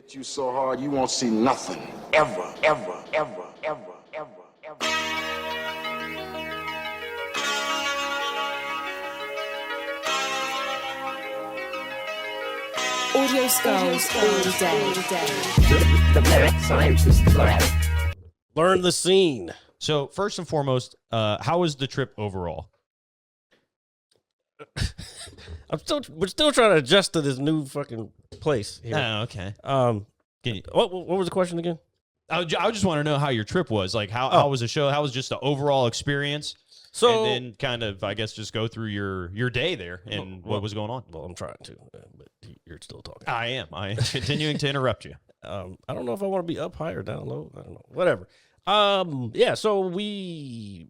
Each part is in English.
Hit you so hard you won't see nothing. Ever, ever, ever, ever, ever, ever. Audio skulls all day. The lyric science is the Learn the scene. So first and foremost, how was the trip overall? We're still trying to adjust to this new fucking place here. Oh, okay. What was the question again? I just want to know how your trip was. Like, how was the show? How was just the overall experience? So, and then kind of, I guess, just go through your day there and what was going on. Well, I'm trying to, but you're still talking. I am continuing to interrupt you. I don't know if I want to be up high or down low. I don't know. Whatever. Yeah. So we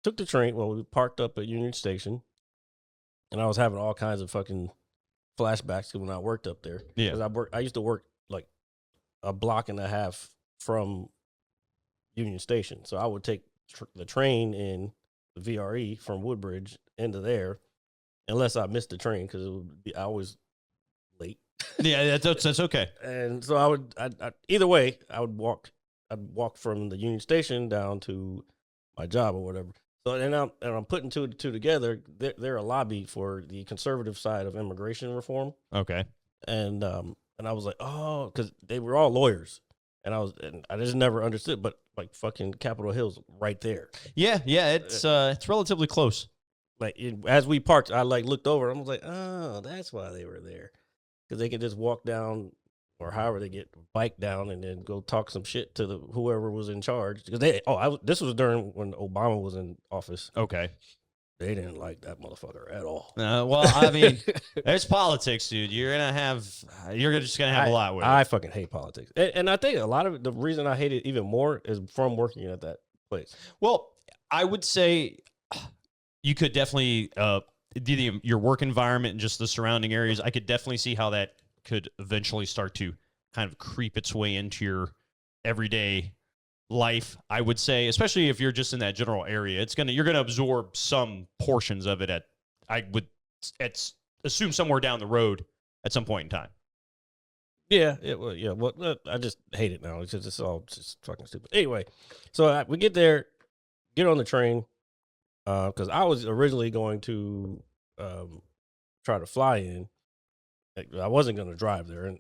took the train. Well, we parked up at Union Station, and I was having all kinds of fucking flashbacks when I worked up there. Yeah. Because I used to work like a block and a half from Union Station, so I would take the train in the VRE from Woodbridge into there, unless I missed the train because it would be I was late. Yeah, that's okay. And so I would either way I would walk. I'd walk from the Union Station down to my job or whatever. So and I'm putting two together. They're a lobby for the conservative side of immigration reform. Okay. And I was like, oh, because they were all lawyers, and I just never understood. But like fucking Capitol Hill's right there. Yeah, it's relatively close. Like as we parked, I like looked over. And I was like, oh, that's why they were there, because they could just walk down or however they get bike down and then go talk some shit to whoever was in charge. Because this was during when Obama was in office. Okay. They didn't like that motherfucker at all. Well, I mean, there's politics, dude. You're just gonna have a lot with it. I fucking hate politics, and I think a lot of the reason I hate it even more is from working at that place. Well, I would say you could definitely your work environment and just the surrounding areas. I could definitely see how that could eventually start to kind of creep its way into your everyday life. I would say, especially if you're just in that general area, you're gonna absorb some portions of it assume somewhere down the road at some point in time. Yeah. Well, I just hate it now. It's all just fucking stupid. Anyway, so we get there, get on the train, because I was originally going to try to fly in. I wasn't going to drive there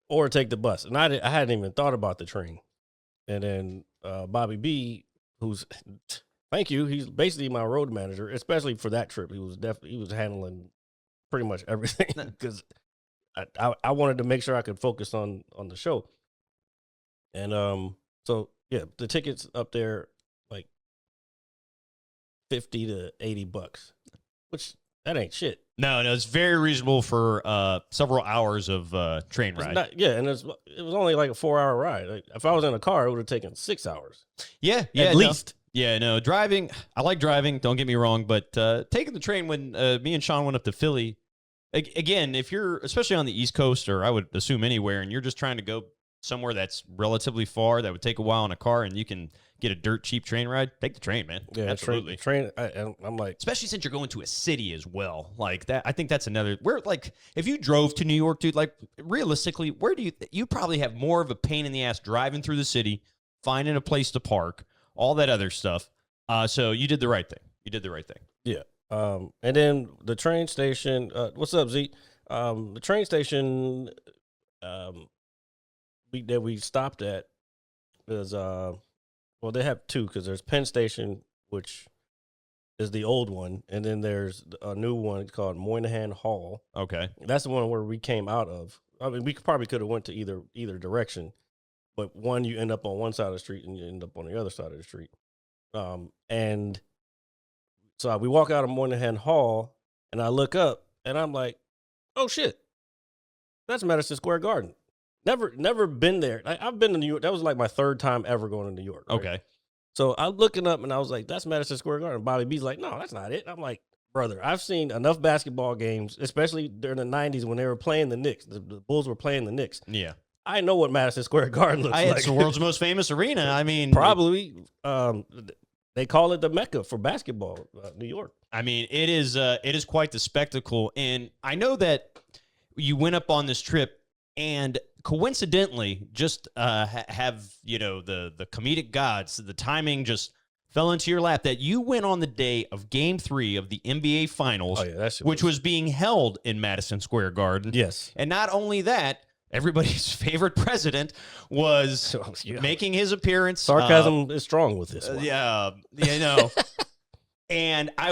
or take the bus, and I hadn't even thought about the train. And then Bobby B, who's thank you, he's basically my road manager, especially for that trip. He was handling pretty much everything because I wanted to make sure I could focus on the show. And so yeah, the tickets up there like $50 to $80, which that ain't shit. No, it's very reasonable for several hours of train ride. And it was only like a 4-hour ride. Like, if I was in a car, it would have taken 6 hours. Yeah, at least. Yeah, no, driving. I like driving. Don't get me wrong, but taking the train when me and Sean went up to Philly. Again, if you're especially on the East Coast, or I would assume anywhere, and you're just trying to go somewhere that's relatively far, that would take a while in a car, and you can get a dirt cheap train ride, take the train, man. Yeah, absolutely. Train. I'm like, especially since you're going to a city as well, like that. I think that's another. Where like if you drove to New York, dude, like realistically, where do you probably have more of a pain in the ass driving through the city, finding a place to park, all that other stuff. So you did the right thing. Yeah. And then the train station. What's up, Z? The train station. That we stopped at is well, they have two because there's Penn Station, which is the old one, and then there's a new one called Moynihan Hall. Okay, that's the one where we came out of. I mean, we probably could have went to either direction, but one you end up on one side of the street and you end up on the other side of the street. And so we walk out of Moynihan Hall, and I look up, and I'm like, oh shit, that's Madison Square Garden. Never been there. I've been to New York. That was like my third time ever going to New York. Right? Okay. So I'm looking up and I was like, that's Madison Square Garden. Bobby B's like, no, that's not it. I'm like, brother, I've seen enough basketball games, especially during the 90s when they were playing the Knicks. The Bulls were playing the Knicks. Yeah. I know what Madison Square Garden looks like. It's the world's most famous arena. I mean, probably. They call it the Mecca for basketball, New York. I mean, it is quite the spectacle. And I know that you went up on this trip And coincidentally, just have the comedic gods, the timing just fell into your lap that you went on the day of Game 3 of the NBA Finals, which was being held in Madison Square Garden. Yes. And not only that, everybody's favorite president was making his appearance. Sarcasm is strong with this one. Yeah, you know. And I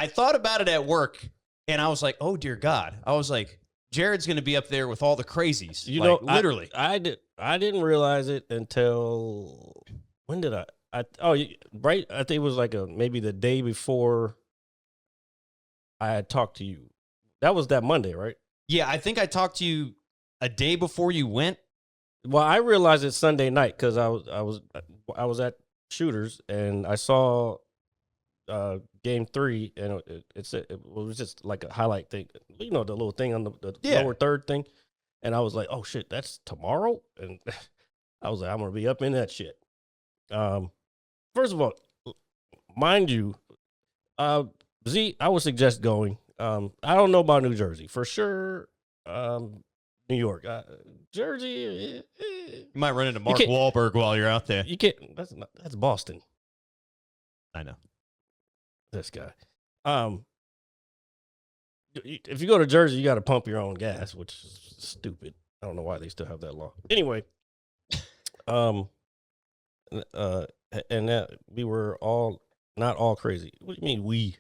thought about it at work, and I was like, oh, dear God. I was like, Jared's going to be up there with all the crazies. You know, literally. I didn't realize it until, when did I right. I think it was like maybe the day before I had talked to you. That was that Monday, right? Yeah, I think I talked to you a day before you went. Well, I realized it Sunday night because I was at Shooters and I saw Game 3 and it was just like a highlight thing, you know, the little thing on the lower third thing, and I was like, oh shit, that's tomorrow, and I was like, I'm gonna be up in that shit. First of all, mind you, Z, I would suggest going. I don't know about New Jersey for sure. New York, Jersey. You might run into Mark Wahlberg while you're out there. You can't. That's Boston. I know. This guy. If you go to Jersey, you got to pump your own gas, which is stupid. I don't know why they still have that law. Anyway, and that we were all not all crazy. What do you mean we?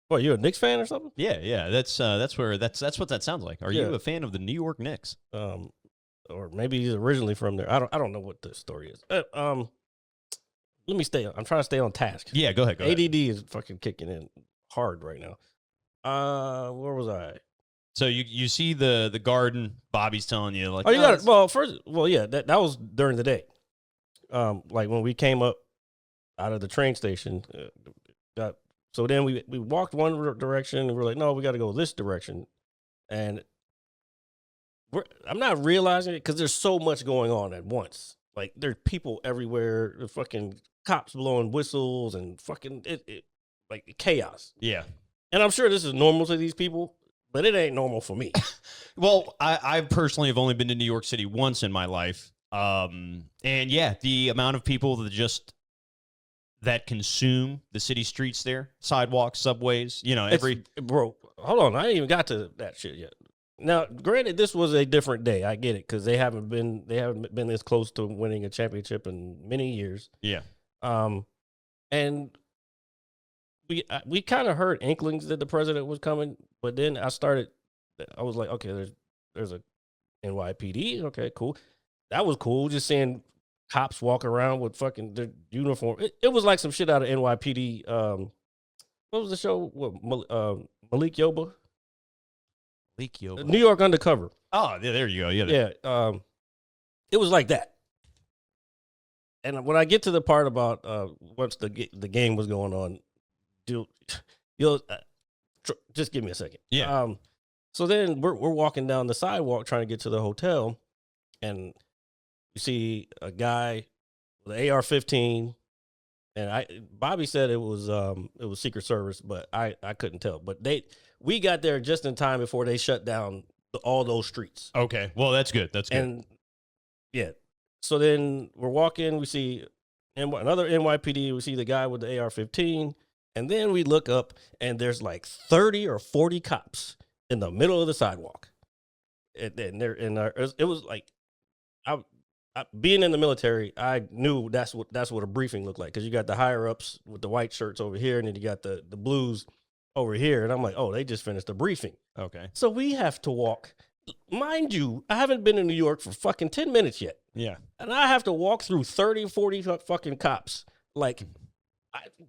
What, you a Knicks fan or something? Yeah. That's what that sounds like. Are you a fan of the New York Knicks? Or maybe he's originally from there. I don't know what the story is. Let me stay. I'm trying to stay on task. Yeah, go ahead. ADD is fucking kicking in hard right now. Where was I? So you see the garden. Bobby's telling you like, oh, you got it. Well, yeah, that was during the day. Like when we came up out of the train station, so then we walked one direction and we're like, no, we got to go this direction, and I'm not realizing it because there's so much going on at once. Like there's people everywhere, the fucking cops blowing whistles and fucking it like chaos. Yeah, and I'm sure this is normal to these people, but it ain't normal for me. Well, I personally have only been to New York City once in my life, and yeah, the amount of people that consume the city streets there, sidewalks, subways, bro. Hold on, I ain't even got to that shit yet. Now, granted, this was a different day. I get it because they haven't been this close to winning a championship in many years. Yeah. And we kind of heard inklings that the president was coming, but then I was like, okay, there's a NYPD. Okay, cool. That was cool. Just seeing cops walk around with fucking their uniform. It was like some shit out of NYPD. What was the show? What, Malik Yoba? New York Undercover. Oh, yeah, there you go. Yeah. Yeah. It was like that. And when I get to the part about once the game was going on, you'll just give me a second. Yeah. So then we're walking down the sidewalk trying to get to the hotel, and you see a guy with an AR-15, and Bobby said it was Secret Service, but I couldn't tell. But we got there just in time before they shut down all those streets. Okay, well that's good. And yeah, so then we're walking, we see another NYPD, we see the guy with the AR-15, and then we look up and there's like 30 or 40 cops in the middle of the sidewalk. And they're it was like, I being in the military, I knew that's what a briefing looked like, because you got the higher ups with the white shirts over here, and then you got the blues over here, and I'm like, oh, they just finished the briefing. Okay. So we have to walk. Mind you, I haven't been in New York for fucking 10 minutes yet. Yeah. And I have to walk through 30, 40 fucking cops. Like,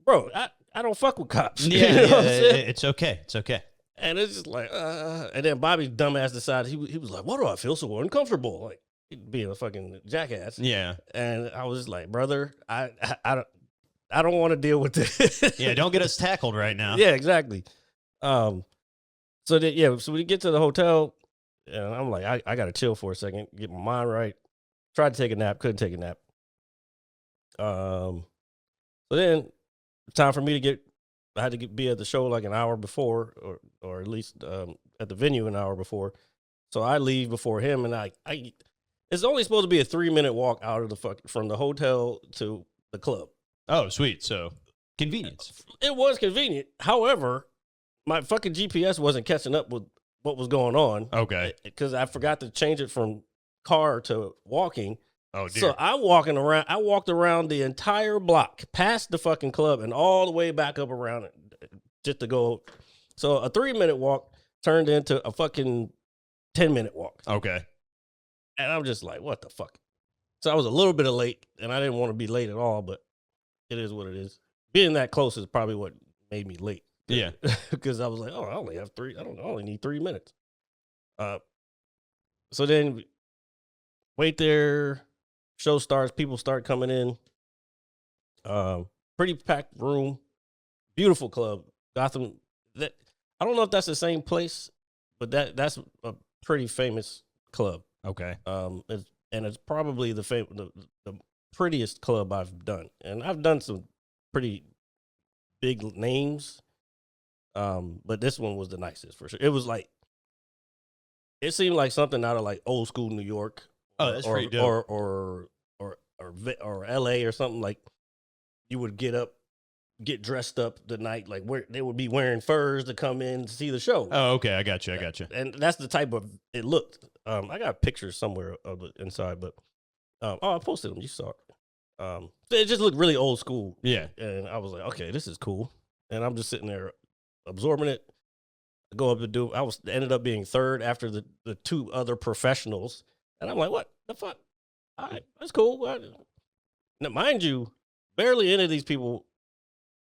I don't fuck with cops. Yeah, you know what I'm saying? It's okay. It's okay. And it's just like, and then Bobby's dumbass decided, he was like, why do I feel so uncomfortable? Like, being a fucking jackass. Yeah. And I was just like, brother, I don't want to deal with this. Yeah, don't get us tackled right now. Yeah, exactly. So we get to the hotel, and I'm like, I got to chill for a second, get my mind right. Tried to take a nap, couldn't take a nap. So then, time for me to I had to be at the show like an hour before, or at least at the venue an hour before. So I leave before him, and I it's only supposed to be a 3-minute walk out of from the hotel to the club. Oh, sweet. So convenience. It was convenient. However, my fucking GPS wasn't catching up with what was going on. Okay. Because I forgot to change it from car to walking. Oh, dear. So I walked around the entire block, past the fucking club, and all the way back up around it just to go. So a 3-minute walk turned into a fucking 10-minute walk. Okay. And I'm just like, what the fuck? So I was a little bit late, and I didn't want to be late at all, but it is what it is. Being that close is probably what made me late. Yeah. Because I was like, oh, I only need 3 minutes. So then wait there, show starts, people start coming in. Pretty packed room, beautiful club. Gotham. That I don't know if that's the same place, but that's a pretty famous club. Okay. It's probably the prettiest club I've done, and I've done some pretty big names. But this one was the nicest for sure. It was like, it seemed like something out of like old school New York. Oh, that's pretty dope. Or LA or something. Like you would get dressed up the night, like where they would be wearing furs to come in to see the show. Oh, okay. I got you. And that's the type of it looked. I got pictures somewhere of it inside, but I posted them. You saw it. It just looked really old school. Yeah. And I was like, okay, this is cool. And I'm just sitting there absorbing it. I go up to ended up being third after the two other professionals. And I'm like, what the fuck? All right, that's cool. Now, mind you, barely any of these people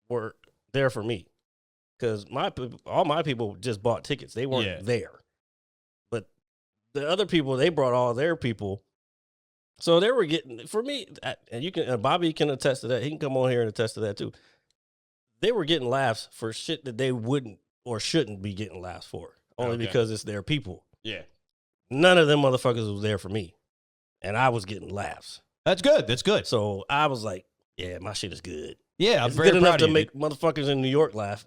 were there for me, because all my people just bought tickets. They weren't there. But the other people, they brought all their people. So they were getting, for me, and Bobby can attest to that. He can come on here and attest to that too. They were getting laughs for shit that they wouldn't or shouldn't be getting laughs for, only because it's their people. Yeah. None of them motherfuckers was there for me, and I was getting laughs. That's good. So I was like, yeah, my shit is good. Yeah, I'm it's very good proud enough of to you, make dude. motherfuckers in New York laugh.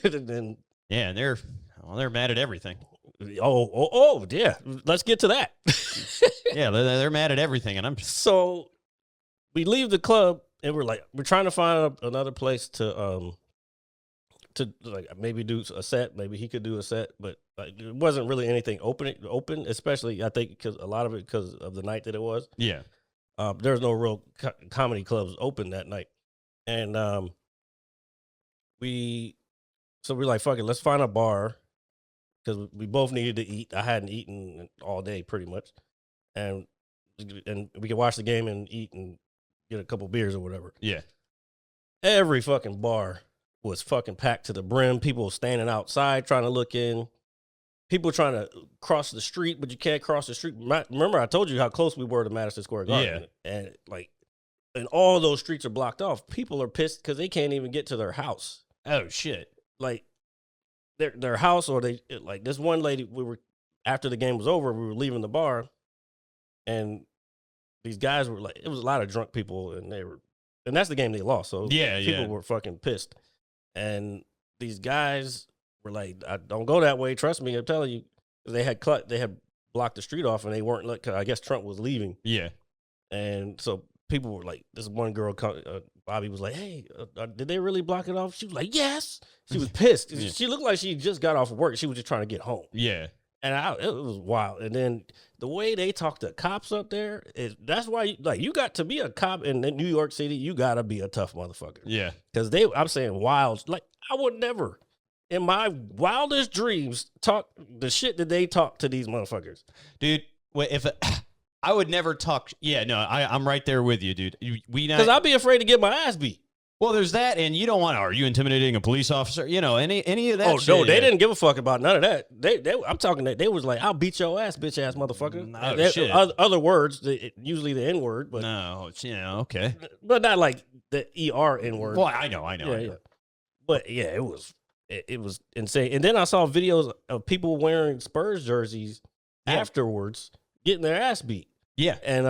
And Yeah, and they're mad at everything. Yeah. Let's get to that. Yeah, they're mad at everything, and I'm So we leave the club, and we're trying to find another place to like maybe do a set. Maybe he could do a set, but like it wasn't really anything open, especially I think because a lot of it because of the night that it was. yeah. There's no real comedy clubs open that night, and we're like, fuck it, let's find a bar, because we both needed to eat. I hadn't eaten all day pretty much, and we could watch the game and eat and get a couple beers or whatever. Yeah. Every fucking bar was fucking packed to the brim. People standing outside trying to look in. People trying to cross the street, but you can't cross the street. Remember, I told you how close we were to Madison Square Garden. Yeah. And all those streets are blocked off. People are pissed because they can't even get to their house. Oh shit. Like their house, or like this one lady, after the game was over, we were leaving the bar, and these guys were like, it was a lot of drunk people, and that's the game they lost. So people were fucking pissed. And these guys were like, don't go that way. Trust me, I'm telling you. They had blocked the street off, and they weren't cause I guess Trump was leaving. Yeah. And so people were like, this one girl, Bobby was like, hey, did they really block it off? She was like, yes. She was pissed. Yeah. She looked like she just got off of work. She was just trying to get home. Yeah. And it was wild. And then the way they talk to cops up there, that's why you got to be a cop in New York City. You got to be a tough motherfucker. Yeah. Because I'm saying wild. Like, I would never, in my wildest dreams, talk the shit that they talk to these motherfuckers. Dude, I would never talk. Yeah, no, I'm right there with you, dude. Because I'd be afraid to get my ass beat. Well, there's that, and you don't want. Are you intimidating a police officer? You know, any of that. Oh shit, no, they didn't give a fuck about none of that. I'm talking that they was like, "I'll beat your ass, bitch ass motherfucker." Oh, shit. Other words, usually the N word, but no, okay, but not like the ER N word. Well, I know. Yeah. But yeah, it was insane. And then I saw videos of people wearing Spurs jerseys afterwards, getting their ass beat. Yeah, and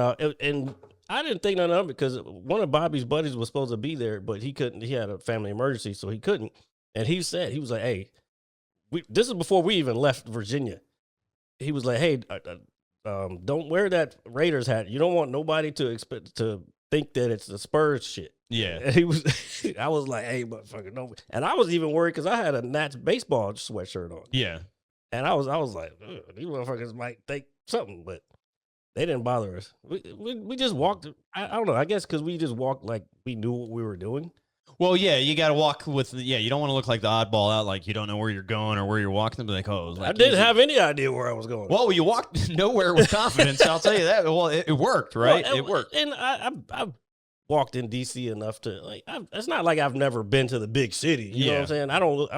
I didn't think none of it because one of Bobby's buddies was supposed to be there, but he couldn't. He had a family emergency, so he couldn't. And he was like, "Hey, this is before we even left Virginia. He was like, "Hey, don't wear that Raiders hat. You don't want nobody to think that it's the Spurs shit." Yeah. And he was, I was like, "Hey, motherfucker, no." And I was even worried because I had a Nats baseball sweatshirt on. Yeah. And I was like, these motherfuckers might think something, but they didn't bother us. We just walked. I don't know. I guess because we just walked like we knew what we were doing. Well, yeah, you got to walk with. Yeah, you don't want to look like the oddball out, like you don't know where you're going or where you're walking. Be like, oh, it was like I didn't have any idea where I was going. Well, you walked nowhere with confidence. I'll tell you that. Well, it worked, right? Well, it worked. And I walked in DC enough to like. It's not like I've never been to the big city. You know what I'm saying? I don't.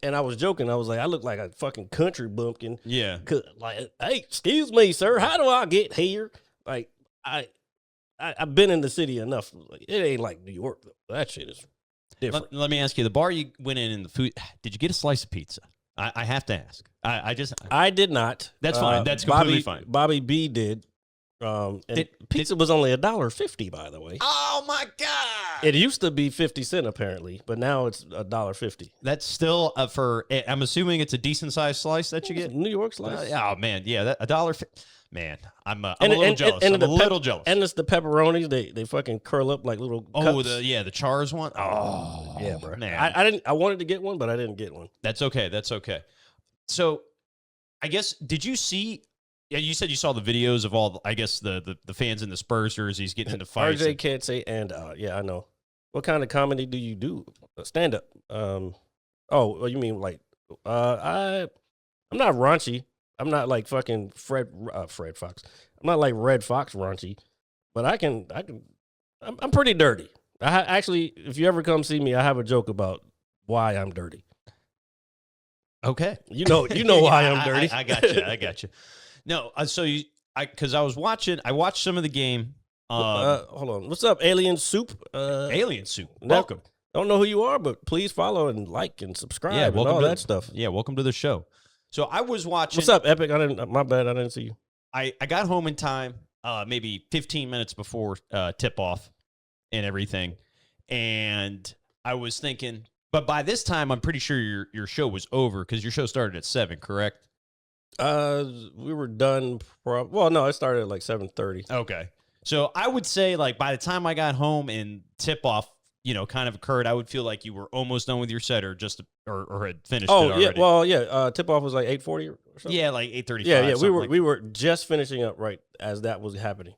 And I was joking. I was like, I look like a fucking country bumpkin. Yeah. Like, hey, excuse me, sir. How do I get here? Like, I've been in the city enough. Like, it ain't like New York though. That shit is different. Let me ask you: the bar you went in the food. Did you get a slice of pizza? I have to ask. I did not. That's fine. That's completely fine. Bobby B did. And pizza was only $1.50, by the way. Oh my god! It used to be 50 cents apparently, but now it's $1.50. That's still for. I'm assuming it's a decent sized slice that you get. New York slice. Oh man, yeah, that $1.50. Man, I'm a little jealous. I'm a little jealous. And it's the pepperonis. They fucking curl up like little. Oh, cups. the Chars one. Oh yeah, bro. Man, I didn't. I wanted to get one, but I didn't get one. That's okay. That's okay. So, I guess did you see? Yeah, you said you saw the videos of all. I guess the fans in the Spurs jerseys getting into fights. RJ can't say and yeah, I know. What kind of comedy do you do? Stand up. Oh, well, you mean like I'm not raunchy. I'm not like fucking Fred Fox. I'm not like Red Fox raunchy, but I'm pretty dirty. Actually, if you ever come see me, I have a joke about why I'm dirty. Okay, you know why I'm dirty. I got you. No, because I watched some of the game. Hold on. What's up, Alien Soup? Alien Soup. Now, Welcome. Don't know who you are, but please follow and like and subscribe and all that stuff. Yeah, welcome to the show. So I was watching. What's up, Epic? My bad. I didn't see you. I got home in time, maybe 15 minutes before tip off and everything, and I was thinking. But by this time, I'm pretty sure your show was over because your show started at 7, correct? We were done. Well, no, it started at like 7:30. Okay, so I would say like by the time I got home and tip off, kind of occurred, I would feel like you were almost done with your set or just or had finished. Oh it already. Yeah, well yeah. Tip off was like 8:40 or something. Yeah, like 8:35. Yeah. We were just finishing up right as that was happening.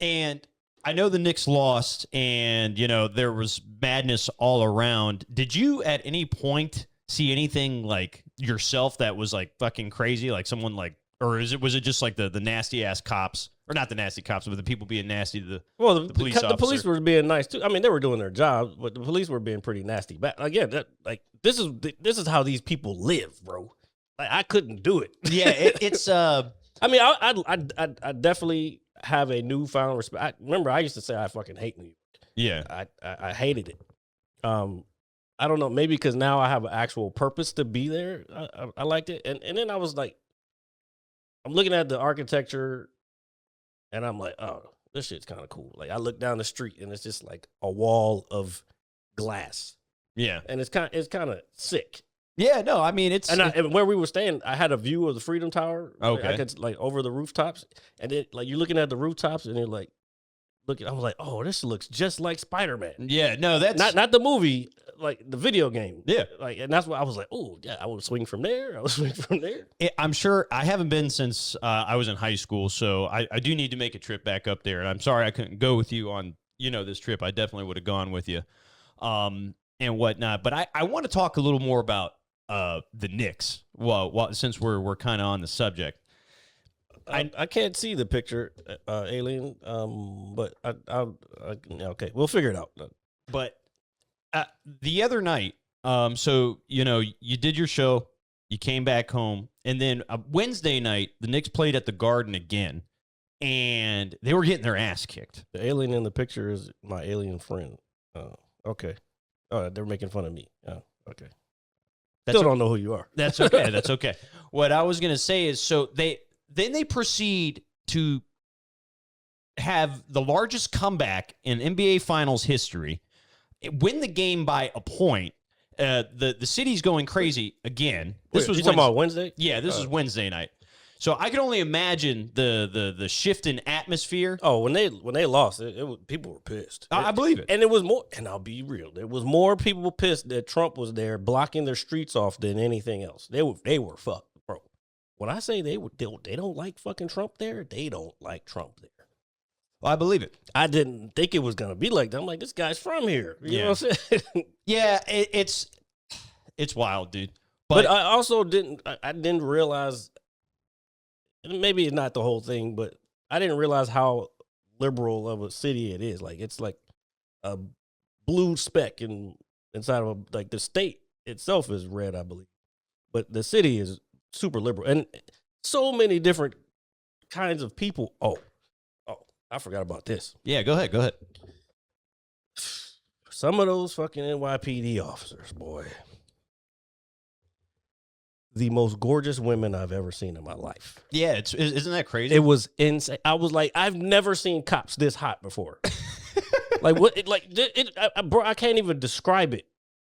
And I know the Knicks lost, and there was madness all around. Did you at any point see anything like yourself that was like fucking crazy, like someone like, or was it just like the nasty ass cops, or not the nasty cops, but the people being nasty to the police officer? The police were being nice too. I mean, they were doing their job, but the police were being pretty nasty. But again, this is how these people live, bro. Like I couldn't do it. Yeah, it's. I mean, I definitely have a newfound respect. Remember, I used to say I fucking hate New York. Yeah, I hated it. I don't know, maybe because now I have an actual purpose to be there. I liked it. And then I was like, I'm looking at the architecture and I'm like, oh, this shit's kind of cool. Like I look down the street and it's just like a wall of glass. Yeah. And it's kind of sick. Yeah, no, I mean, and where we were staying, I had a view of the Freedom Tower. Okay. I could like over the rooftops. And then like you're looking at the rooftops and you're like, I was like, oh, this looks just like Spider-Man. Yeah, no, that's not the movie, like the video game. Yeah, like, and that's why I was like, oh, yeah, I would swing from there. I'm sure I haven't been since I was in high school, so I do need to make a trip back up there. And I'm sorry I couldn't go with you on this trip. I definitely would have gone with you, and whatnot. But I want to talk a little more about the Knicks. Well, since we're kind of on the subject. I can't see the picture, Alien. But okay, we'll figure it out. But the other night, so you did your show, you came back home, and then Wednesday night the Knicks played at the Garden again, and they were getting their ass kicked. The alien in the picture is my alien friend. Okay. Oh, they're making fun of me. Oh, okay. Still don't know who you are. That's okay. That's okay. What I was gonna say is, so they proceed to have the largest comeback in NBA Finals history, win the game by a point, The city's going crazy again. This Wait, was you talking about Wednesday? Yeah, this is Wednesday night. So I can only imagine the shift in atmosphere. Oh, when they lost, it was, people were pissed. I believe it. And it was more. And I'll be real, there was more people pissed that Trump was there blocking their streets off than anything else. They were fucked, bro. When I say they don't like fucking Trump there, they don't like Trump there. I believe it. I didn't think it was gonna be like that. I'm like, this guy's from here. You know what I'm saying? Yeah, it's wild, dude. But I also didn't. I didn't realize. Maybe it's not the whole thing, but I didn't realize how liberal of a city it is. Like it's like a blue speck inside of like the state itself is red, I believe, but the city is super liberal and so many different kinds of people. Oh, I forgot about this. Yeah, go ahead. Some of those fucking NYPD officers, boy. The most gorgeous women I've ever seen in my life. Yeah, isn't that crazy? It was insane. I was like, I've never seen cops this hot before. Like what? Bro, I can't even describe it.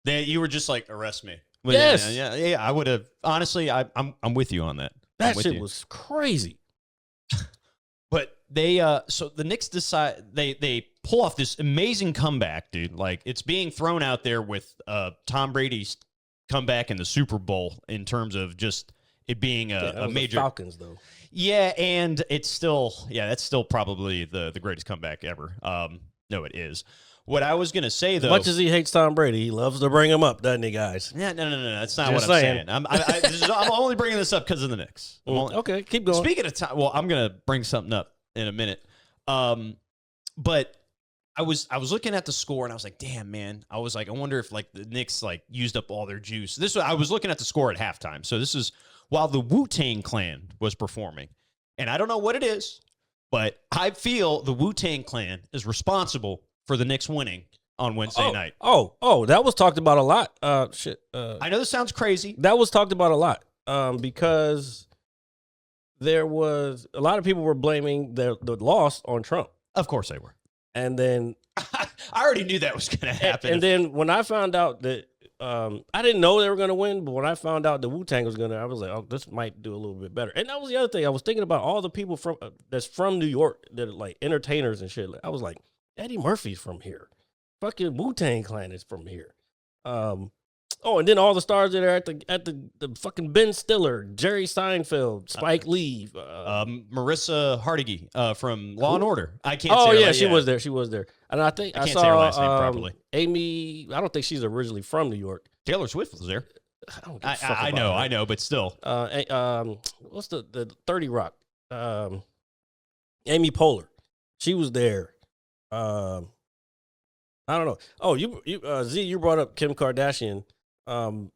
You were just like, arrest me. But Yes. Yeah. I would have. Honestly, I'm with you on that. That shit was crazy. But they so the Knicks decide they pull off this amazing comeback, dude. Like it's being thrown out there with Tom Brady's comeback in the Super Bowl in terms of just it being a major Falcons though. Yeah, and it's still that's still probably the greatest comeback ever. No, it is. What I was gonna say though, As much as he hates Tom Brady, he loves to bring him up, doesn't he, guys? No, that's not Just what I'm saying. saying. I'm only bringing this up because of the Knicks. Okay, keep going. Speaking of time, well, I'm gonna bring something up in a minute. But I was looking at the score and I was like, damn, man. I was like, I wonder if like the Knicks like used up all their juice. I was looking at the score at halftime. So this is while the Wu-Tang Clan was performing. And I don't know what it is, but I feel the Wu-Tang Clan is responsible for the Knicks winning on Wednesday night. Oh, that was talked about a lot. I know this sounds crazy. That was talked about a lot. Because there was a lot of people were blaming the loss on Trump. Of course they were. And then I already knew that was going to happen. And then when I found out that I didn't know they were going to win, but when I found out the Wu-Tang was going to, I was like, oh, this might do a little bit better. And that was the other thing. I was thinking about all the people that's from New York that are like entertainers and shit. I was like, Eddie Murphy's from here. Fucking Wu-Tang Clan is from here. And then all the stars that are at the fucking Ben Stiller, Jerry Seinfeld, Spike Lee, Marissa Hardigy from Law and Order. I can't. Oh say yeah, she was there. She was there, and I think I can't saw say her last name properly. Amy. I don't think she's originally from New York. Taylor Swift was there. I don't give a fuck about her. I know, but still. What's the 30 Rock? Amy Poehler, she was there. I don't know. Oh, Z, you brought up Kim Kardashian. The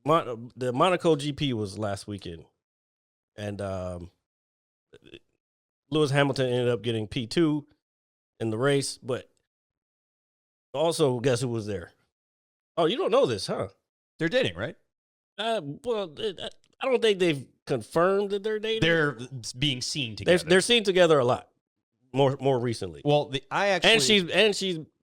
Monaco GP was last weekend, and Lewis Hamilton ended up getting P2 in the race, but also guess who was there? Oh, you don't know this, huh? They're dating, right? Well, I don't think they've confirmed that they're dating. They're being seen together. They're seen together a lot more recently. Well,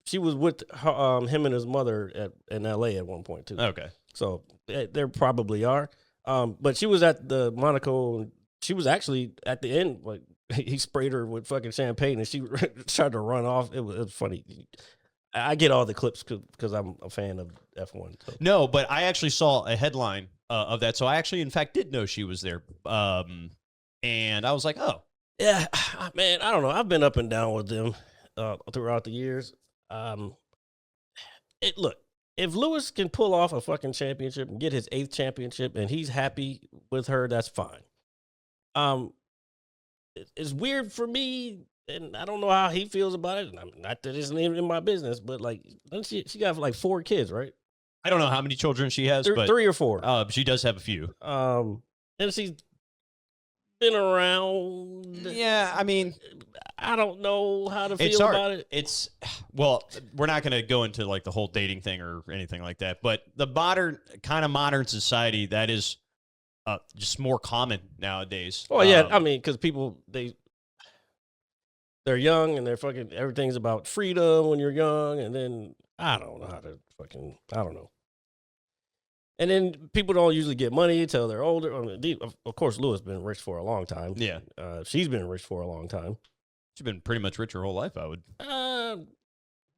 she was with him and his mother in L.A. at one point too. Okay, so there probably are. But she was at the Monaco. She was actually at the end. Like he sprayed her with fucking champagne, and she tried to run off. It was funny. I get all the clips because I'm a fan of F1. So. No, but I actually saw a headline of that. So I actually, in fact, did know she was there. And I was like, oh. Yeah, man, I don't know. I've been up and down with them throughout the years. Look, if Lewis can pull off a fucking championship and get his 8th championship and he's happy with her, that's fine. It's weird for me, and I don't know how he feels about it. Not that it's even in my business, but like, she got like 4 kids, right? I don't know how many children she has, but 3 or 4. She does have a few. And she's been around. Yeah, I mean, I don't know how to feel about it. Well, we're not going to go into like the whole dating thing or anything like that, but the modern society, that is just more common nowadays. Oh yeah, I mean, because people they're young and they're fucking everything's about freedom when you're young, and then I don't know how to fucking, I don't know. And then people don't usually get money until they're older. I mean, of course, Louis been rich for a long time. Yeah. She's been rich for a long time. She's been pretty much rich her whole life, I would.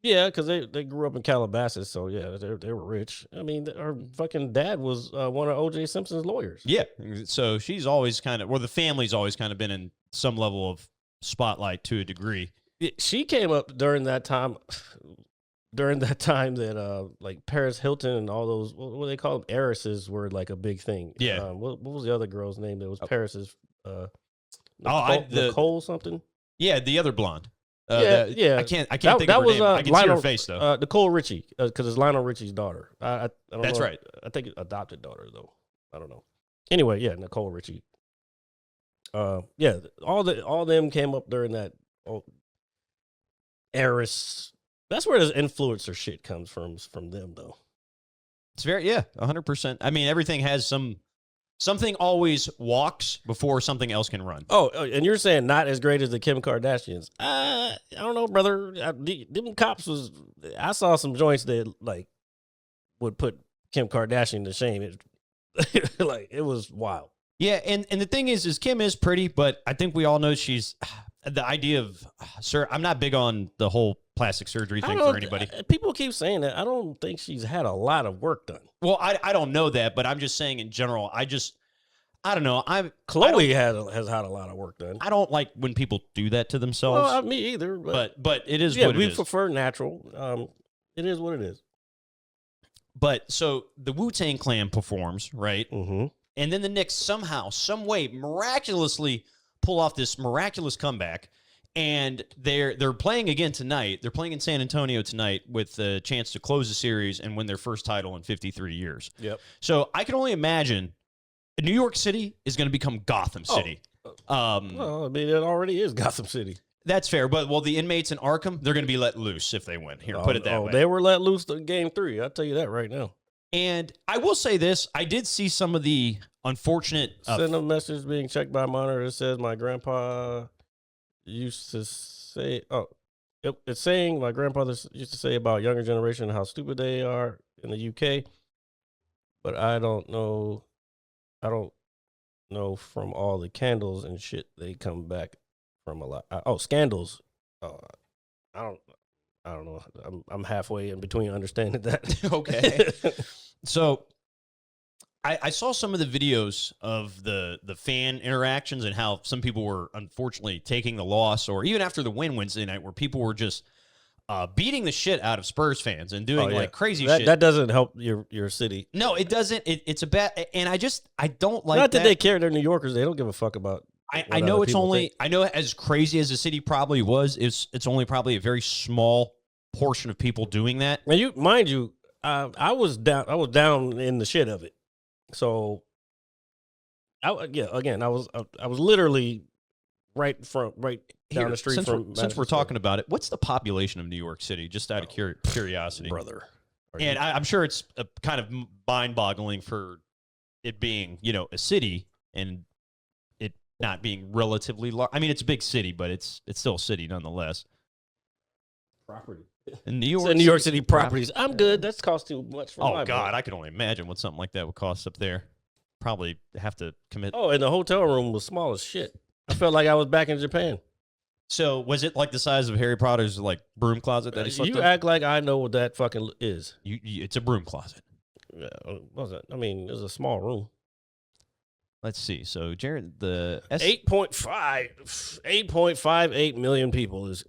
Yeah, because they grew up in Calabasas, so yeah, they were rich. I mean, her fucking dad was one of O.J. Simpson's lawyers. Yeah, so she's always kind of, the family's always kind of been in some level of spotlight to a degree. She came up during that time that like Paris Hilton and all those, what do they call them, heiresses were like a big thing. Yeah. What was the other girl's name that was Paris's? Nicole something. Yeah, the other blonde. Yeah. I can't think of her name. I can see her face though. Nicole Richie, because it's Lionel Richie's daughter. I don't That's know. right. I think adopted daughter though. I don't know. Anyway, yeah, Nicole Richie. Yeah, all them came up during that heiress. That's where this influencer shit comes from them though. It's 100%. I mean, everything has something always walks before something else can run. Oh, and you're saying not as great as the Kim Kardashians? I don't know, brother. Them cops I saw some joints that like would put Kim Kardashian to shame. Like it was wild. Yeah, and the thing is Kim is pretty, but I think we all know she's the idea of, sir, I'm not big on the whole plastic surgery thing for anybody. People keep saying that. I don't think she's had a lot of work done. Well, I don't know that, but I'm just saying in general, I don't know. Chloe has had a lot of work done. I don't like when people do that to themselves. Well, me either. But it is yeah, what it is. we prefer natural. It is what it is. But so the Wu-Tang Clan performs, right? Mm-hmm. And then the Knicks somehow, some way, miraculously pull off this miraculous comeback. And they're playing again tonight. They're playing in San Antonio tonight with a chance to close the series and win their first title in 53 years. Yep. So I can only imagine New York City is going to become Gotham City. Well, I mean, it already is Gotham City. That's fair. But, the inmates in Arkham, they're going to be let loose if they win. Here, put it that way. They were let loose in Game 3. I'll tell you that right now. And I will say this. I did see some of the unfortunate... Send a message being checked by a monitor that says my grandpa used to say... Oh, it's saying my grandfather used to say about younger generation how stupid they are in the UK. But I don't know from all the candles and shit they come back from a lot. Scandals. I don't know. I'm halfway in between understanding that. Okay. So I saw some of the videos of the fan interactions and how some people were unfortunately taking the loss, or even after the win Wednesday night, where people were just beating the shit out of Spurs fans and doing like crazy shit. That doesn't help your city. No, it doesn't. It's a bad, and I don't like Not that they care. They're New Yorkers. They don't give a fuck about. I know it's only think. I know as crazy as the city probably was, it's only probably a very small portion of people doing that. And mind you, I was down in the shit of it. So, I was literally right down the street since we're talking about it, what's the population of New York City? Just out of curiosity, brother. And I'm sure it's kind of mind-boggling for it being, a city and it not being relatively large. I mean, it's a big city, but it's still a city nonetheless. Property. In New York City properties. I'm good. That's cost too much for my God, money. I can only imagine what something like that would cost up there. Probably have to commit. Oh, and the hotel room was small as shit. I felt like I was back in Japan. So was it like the size of Harry Potter's like broom closet that he slept in? You act like I know what that fucking is. It's a broom closet. Yeah, what was it? I mean, it was a small room. Let's see. So Jared, the 8.58 million people is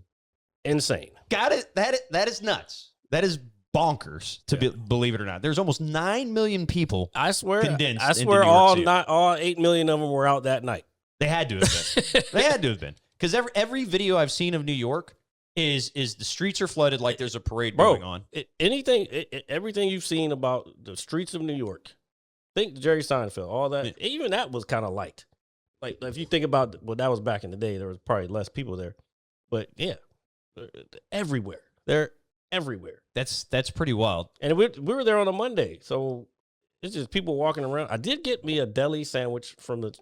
insane. Got it. That is nuts. That is bonkers. Believe it or not, there's almost 9 million people. I swear. Condensed. I swear, all 8 million of them were out that night. They had to have been. They had to have been, because every video I've seen of New York is the streets are flooded like there's a parade going on. Everything you've seen about the streets of New York, think Jerry Seinfeld, all that. Even that was kind of light. Like if you think about that was back in the day, there was probably less people there, but yeah, everywhere. They're everywhere. That's pretty wild. And we were there on a Monday, so it's just people walking around. I did get me a deli sandwich from the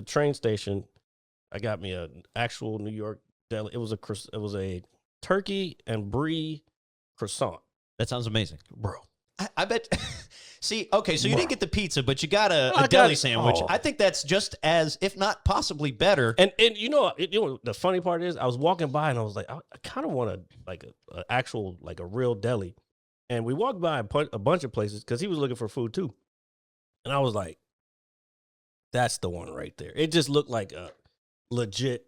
train station. I got me an actual New York deli. It was a turkey and brie croissant, That sounds amazing. bro. I bet. See, okay, so you didn't get the pizza, but you got I a got deli it. sandwich. Oh. I think that's just as, if not possibly better. And the funny part is, I was walking by and I was like, I kind of want a actual like a real deli, and we walked by a bunch of places because he was looking for food too, and I was like, that's the one right there. It just looked like a legit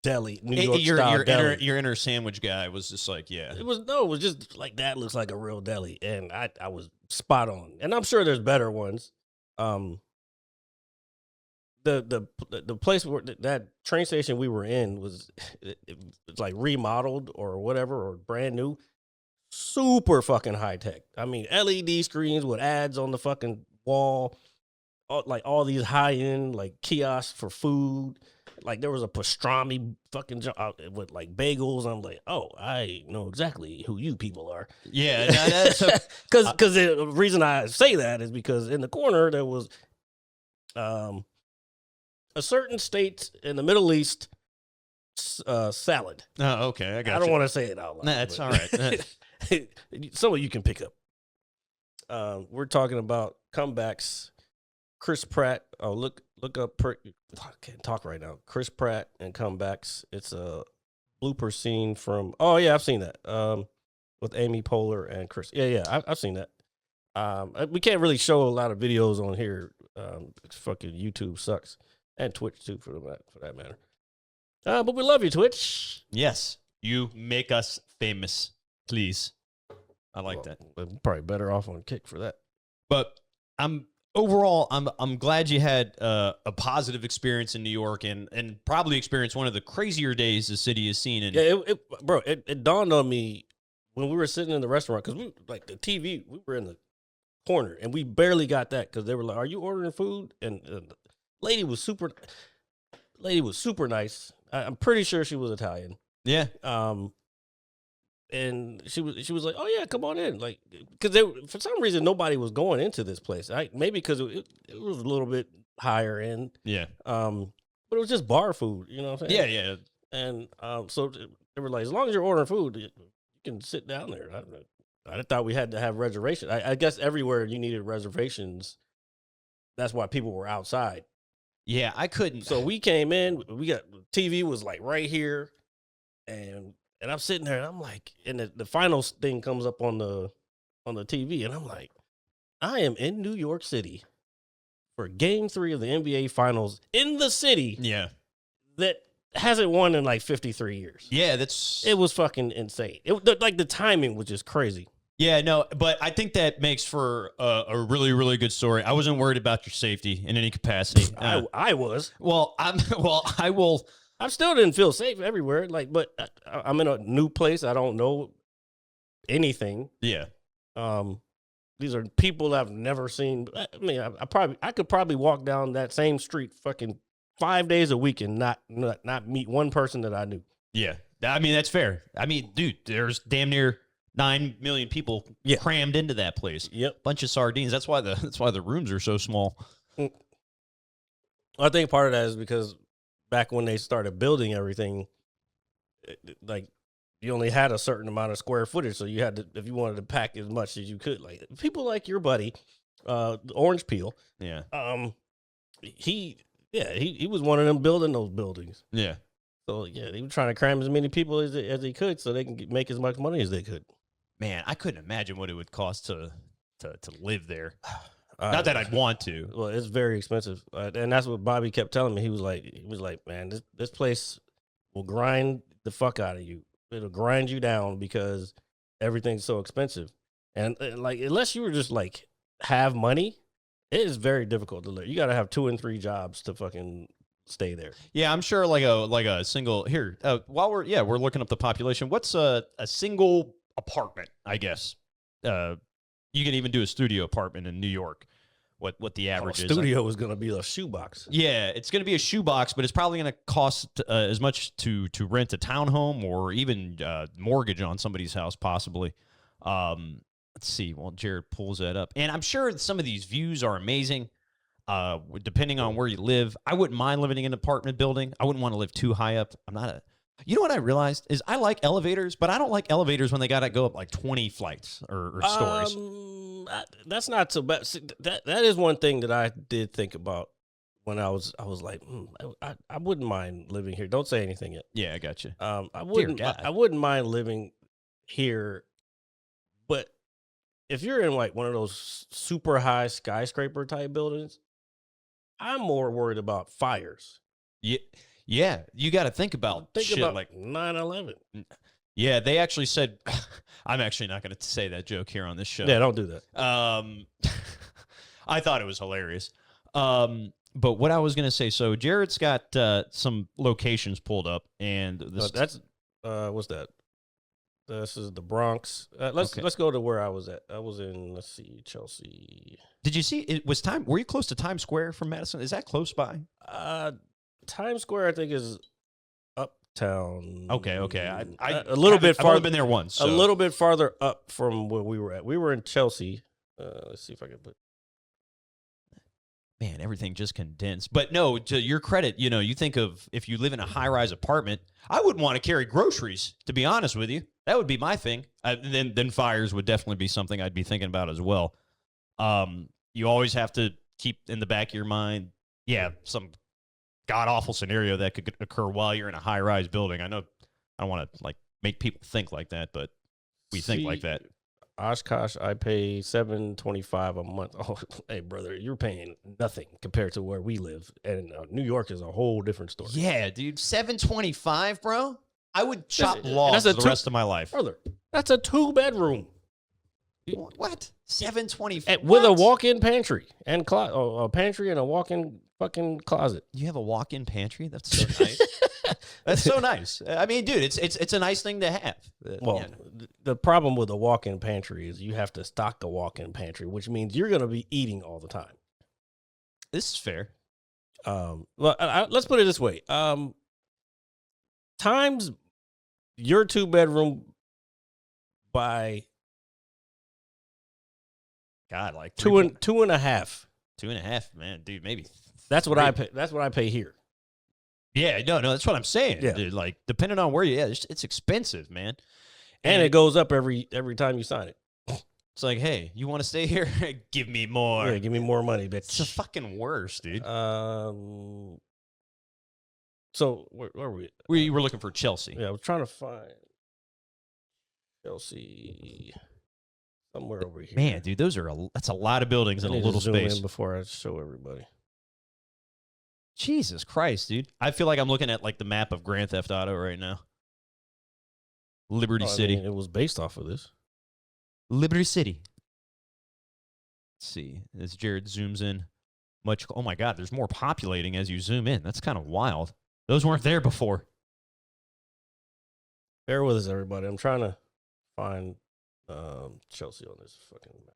deli, New York style deli. Your inner sandwich guy was just like, yeah. It was just like that looks like a real deli, and I was spot on. And I'm sure there's better ones. The place where that train station we were in was it's like remodeled or whatever or brand new, super fucking high tech. I mean, LED screens with ads on the fucking wall, all these high end like kiosks for food. Like there was a pastrami fucking with like bagels. I'm like, oh, I know exactly who you people are. Yeah. That's Because the reason I say that is because in the corner there was a certain state in the Middle East salad. oh, okay. I got I don't want to say it out loud. Nah, that's but- all right. Some of you can pick up. We're talking about comebacks. Chris Pratt. Oh, look up. I can't talk right now. Chris Pratt and comebacks. It's a blooper scene from. Oh yeah, I've seen that. With Amy Poehler and Chris. Yeah, I've seen that. We can't really show a lot of videos on here. Fucking YouTube sucks, and Twitch too, for that matter. But we love you, Twitch. Yes. You make us famous, please. I like that. We're probably better off on Kick for that. But I'm glad you had a positive experience in New York and probably experienced one of the crazier days the city has seen. And Yeah, it dawned on me when we were sitting in the restaurant because we like the TV. We were in the corner and we barely got that because they were like, "Are you ordering food?" And the lady was super nice. I'm pretty sure she was Italian. yeah, And she was like, "Oh yeah, come on in," like because for some reason nobody was going into this place. Maybe because it was a little bit higher end. yeah, But it was just bar food. You know what I'm saying? yeah. And so they were like, as long as you're ordering food, you can sit down there. I thought we had to have reservations. I guess everywhere you needed reservations. That's why people were outside. Yeah, I couldn't. So we came in. We got TV was like right here, and I'm sitting there, and I'm like, and the final thing comes up on the TV, and I'm like, I am in New York City for Game 3 of the NBA Finals in the city yeah, that hasn't won in like 53 years. yeah, It was fucking insane. Like the timing was just crazy. yeah. No, but I think that makes for a really, really good story. I wasn't worried about your safety in any capacity. I was. I will. I still didn't feel safe everywhere. Like, but I'm in a new place. I don't know anything. Yeah, These are people I've never seen. I mean, I could probably walk down that same street fucking 5 days a week and not meet one person that I knew. yeah. I mean, that's fair. I mean, dude, there's damn near 9 million people Yeah. crammed into that place. Yep. Bunch of sardines. That's why the rooms are so small. I think part of that is because back when they started building everything, like you only had a certain amount of square footage, so you had to, if you wanted to pack as much as you could. Like people like your buddy, Orange Peel. Yeah, He was one of them building those buildings. yeah. So yeah, he was trying to cram as many people as he could, so they can make as much money as they could. Man, I couldn't imagine what it would cost to live there. Not that I'd want to. Well, it's very expensive, and that's what Bobby kept telling me. He was like, man, this place will grind the fuck out of you. It'll grind you down because everything's so expensive, and like unless you were just like have money, it is very difficult to live. You got to have 2 and 3 jobs to fucking stay there. Yeah, I'm sure like a single here. While we're looking up the population. What's a single apartment? I guess you can even do a studio apartment in New York. What the average is? Studio is going to be a shoebox. Yeah, it's going to be a shoebox, but it's probably going to cost as much to rent a townhome or even mortgage on somebody's house, possibly. Let's see. Well, Jared pulls that up, and I'm sure some of these views are amazing. Depending on where you live, I wouldn't mind living in an apartment building. I wouldn't want to live too high up. I'm not a You know what I realized is I like elevators, but I don't like elevators when they got to go up like 20 flights or stories. That's not so bad. See, that is one thing that I did think about when I was like, I wouldn't mind living here. Don't say anything yet. Yeah, I got you. I wouldn't mind living here, but if you're in like one of those super high skyscraper type buildings, I'm more worried about fires. Yeah, you got to think about shit about like 9/11. Yeah, they actually said. I'm actually not going to say that joke here on this show. Yeah, don't do that. I thought it was hilarious. But what I was going to say, so Jared's got some locations pulled up, and that's what's that? This is the Bronx. Let's go to where I was at. I was in, let's see, Chelsea. Did you see it was time? Were you close to Times Square from Madison? Is that close by? Times Square, I think, is uptown. Okay. A little bit farther. I've only been there once. So. A little bit farther up from where we were at. We were in Chelsea. Let's see if I can put. Man, everything just condensed. But no, to your credit, you think of if you live in a high-rise apartment, I wouldn't want to carry groceries, to be honest with you. That would be my thing. Then fires would definitely be something I'd be thinking about as well. You always have to keep in the back of your mind, some god-awful scenario that could occur while you're in a high-rise building. I know I don't want to make people think like that, but we think like that. Oshkosh, I pay $7.25 a month. Oh, hey, brother, you're paying nothing compared to where we live. And New York is a whole different story. Yeah, dude, $7.25, bro. I would chop logs the rest of my life. Brother, that's a 2-bedroom. What? $7.25 with a walk-in pantry and a pantry and a walk-in fucking closet. You have a walk-in pantry? That's so nice. That's so nice. I mean, dude, it's a nice thing to have. The problem with a walk-in pantry is you have to stock a walk-in pantry, which means you're going to be eating all the time. This is fair. Let's put it this way. Times your 2-bedroom by like 2.5. 2.5, man, dude, maybe. That's what I pay. That's what I pay here. Yeah, no, that's what I'm saying. Yeah. Dude, depending on where it's expensive, man. And it goes up every time you sign it. It's like, hey, you want to stay here? Give me more. Yeah, give me more money, bitch. It's the fucking worst, dude. So where were we? We were looking for Chelsea. Yeah, I was trying to find Chelsea somewhere over here. Man, dude, that's a lot of buildings in a little space. In before I show everybody. Jesus Christ, dude. I feel like I'm looking at the map of Grand Theft Auto right now. Liberty City. It was based off of this. Liberty City. Let's see. As Jared zooms in. Oh my God, there's more populating as you zoom in. That's kind of wild. Those weren't there before. Bear with us, everybody. I'm trying to find Chelsea on this fucking map.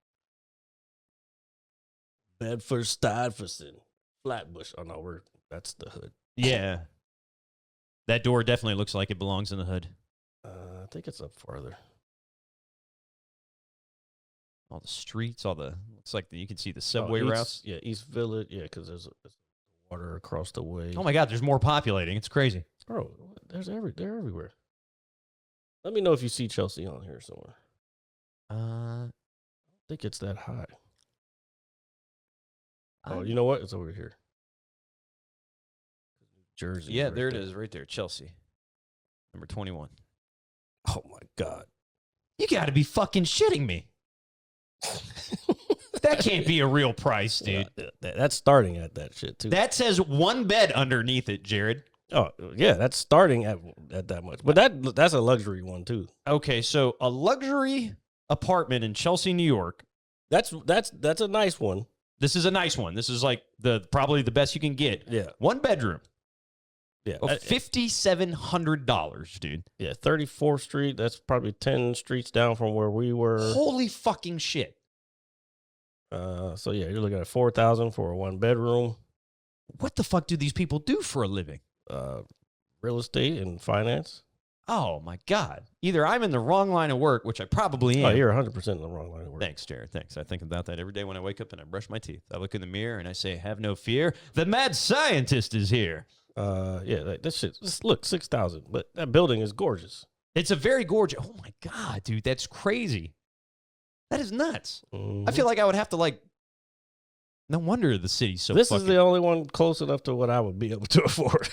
Bedford Stuyvesant. Flatbush. Oh no, that's the hood. Yeah. That door definitely looks like it belongs in the hood. I think it's up farther. All the streets, looks like you can see the subway routes. Yeah, East Village. Yeah, because there's water across the way. Oh my God, there's more populating. It's crazy. Bro, they're everywhere. Let me know if you see Chelsea on here somewhere. I think it's that high. Oh, you know what? It's over here. Jersey. Yeah, there it is right there. Chelsea. Number 21. Oh, my God. You got to be fucking shitting me. That can't be a real price, dude. That's starting at that shit, too. That says 1 bed underneath it, Jared. Oh, yeah, that's starting at that much. But that's a luxury one, too. Okay, so a luxury apartment in Chelsea, New York. That's a nice one. This is a nice one. This is probably the best you can get. Yeah. 1 bedroom. Yeah. $5,700, dude. Yeah, 34th Street. That's probably 10 streets down from where we were. Holy fucking shit. So yeah, you're looking at $4,000 for a 1-bedroom. What the fuck do these people do for a living? Real estate and finance. Oh my God. Either I'm in the wrong line of work, which I probably am. Oh, you're 100% in the wrong line of work. Thanks, Jared. Thanks. I think about that every day when I wake up and I brush my teeth. I look in the mirror and I say, have no fear. The mad scientist is here. Yeah, like, that shit. Look, 6,000, but that building is gorgeous. It's a very gorgeous. Oh my god, dude, that's crazy. That is nuts. I feel like I would have to like. No wonder the city's so. This is the only one close enough to what I would be able to afford.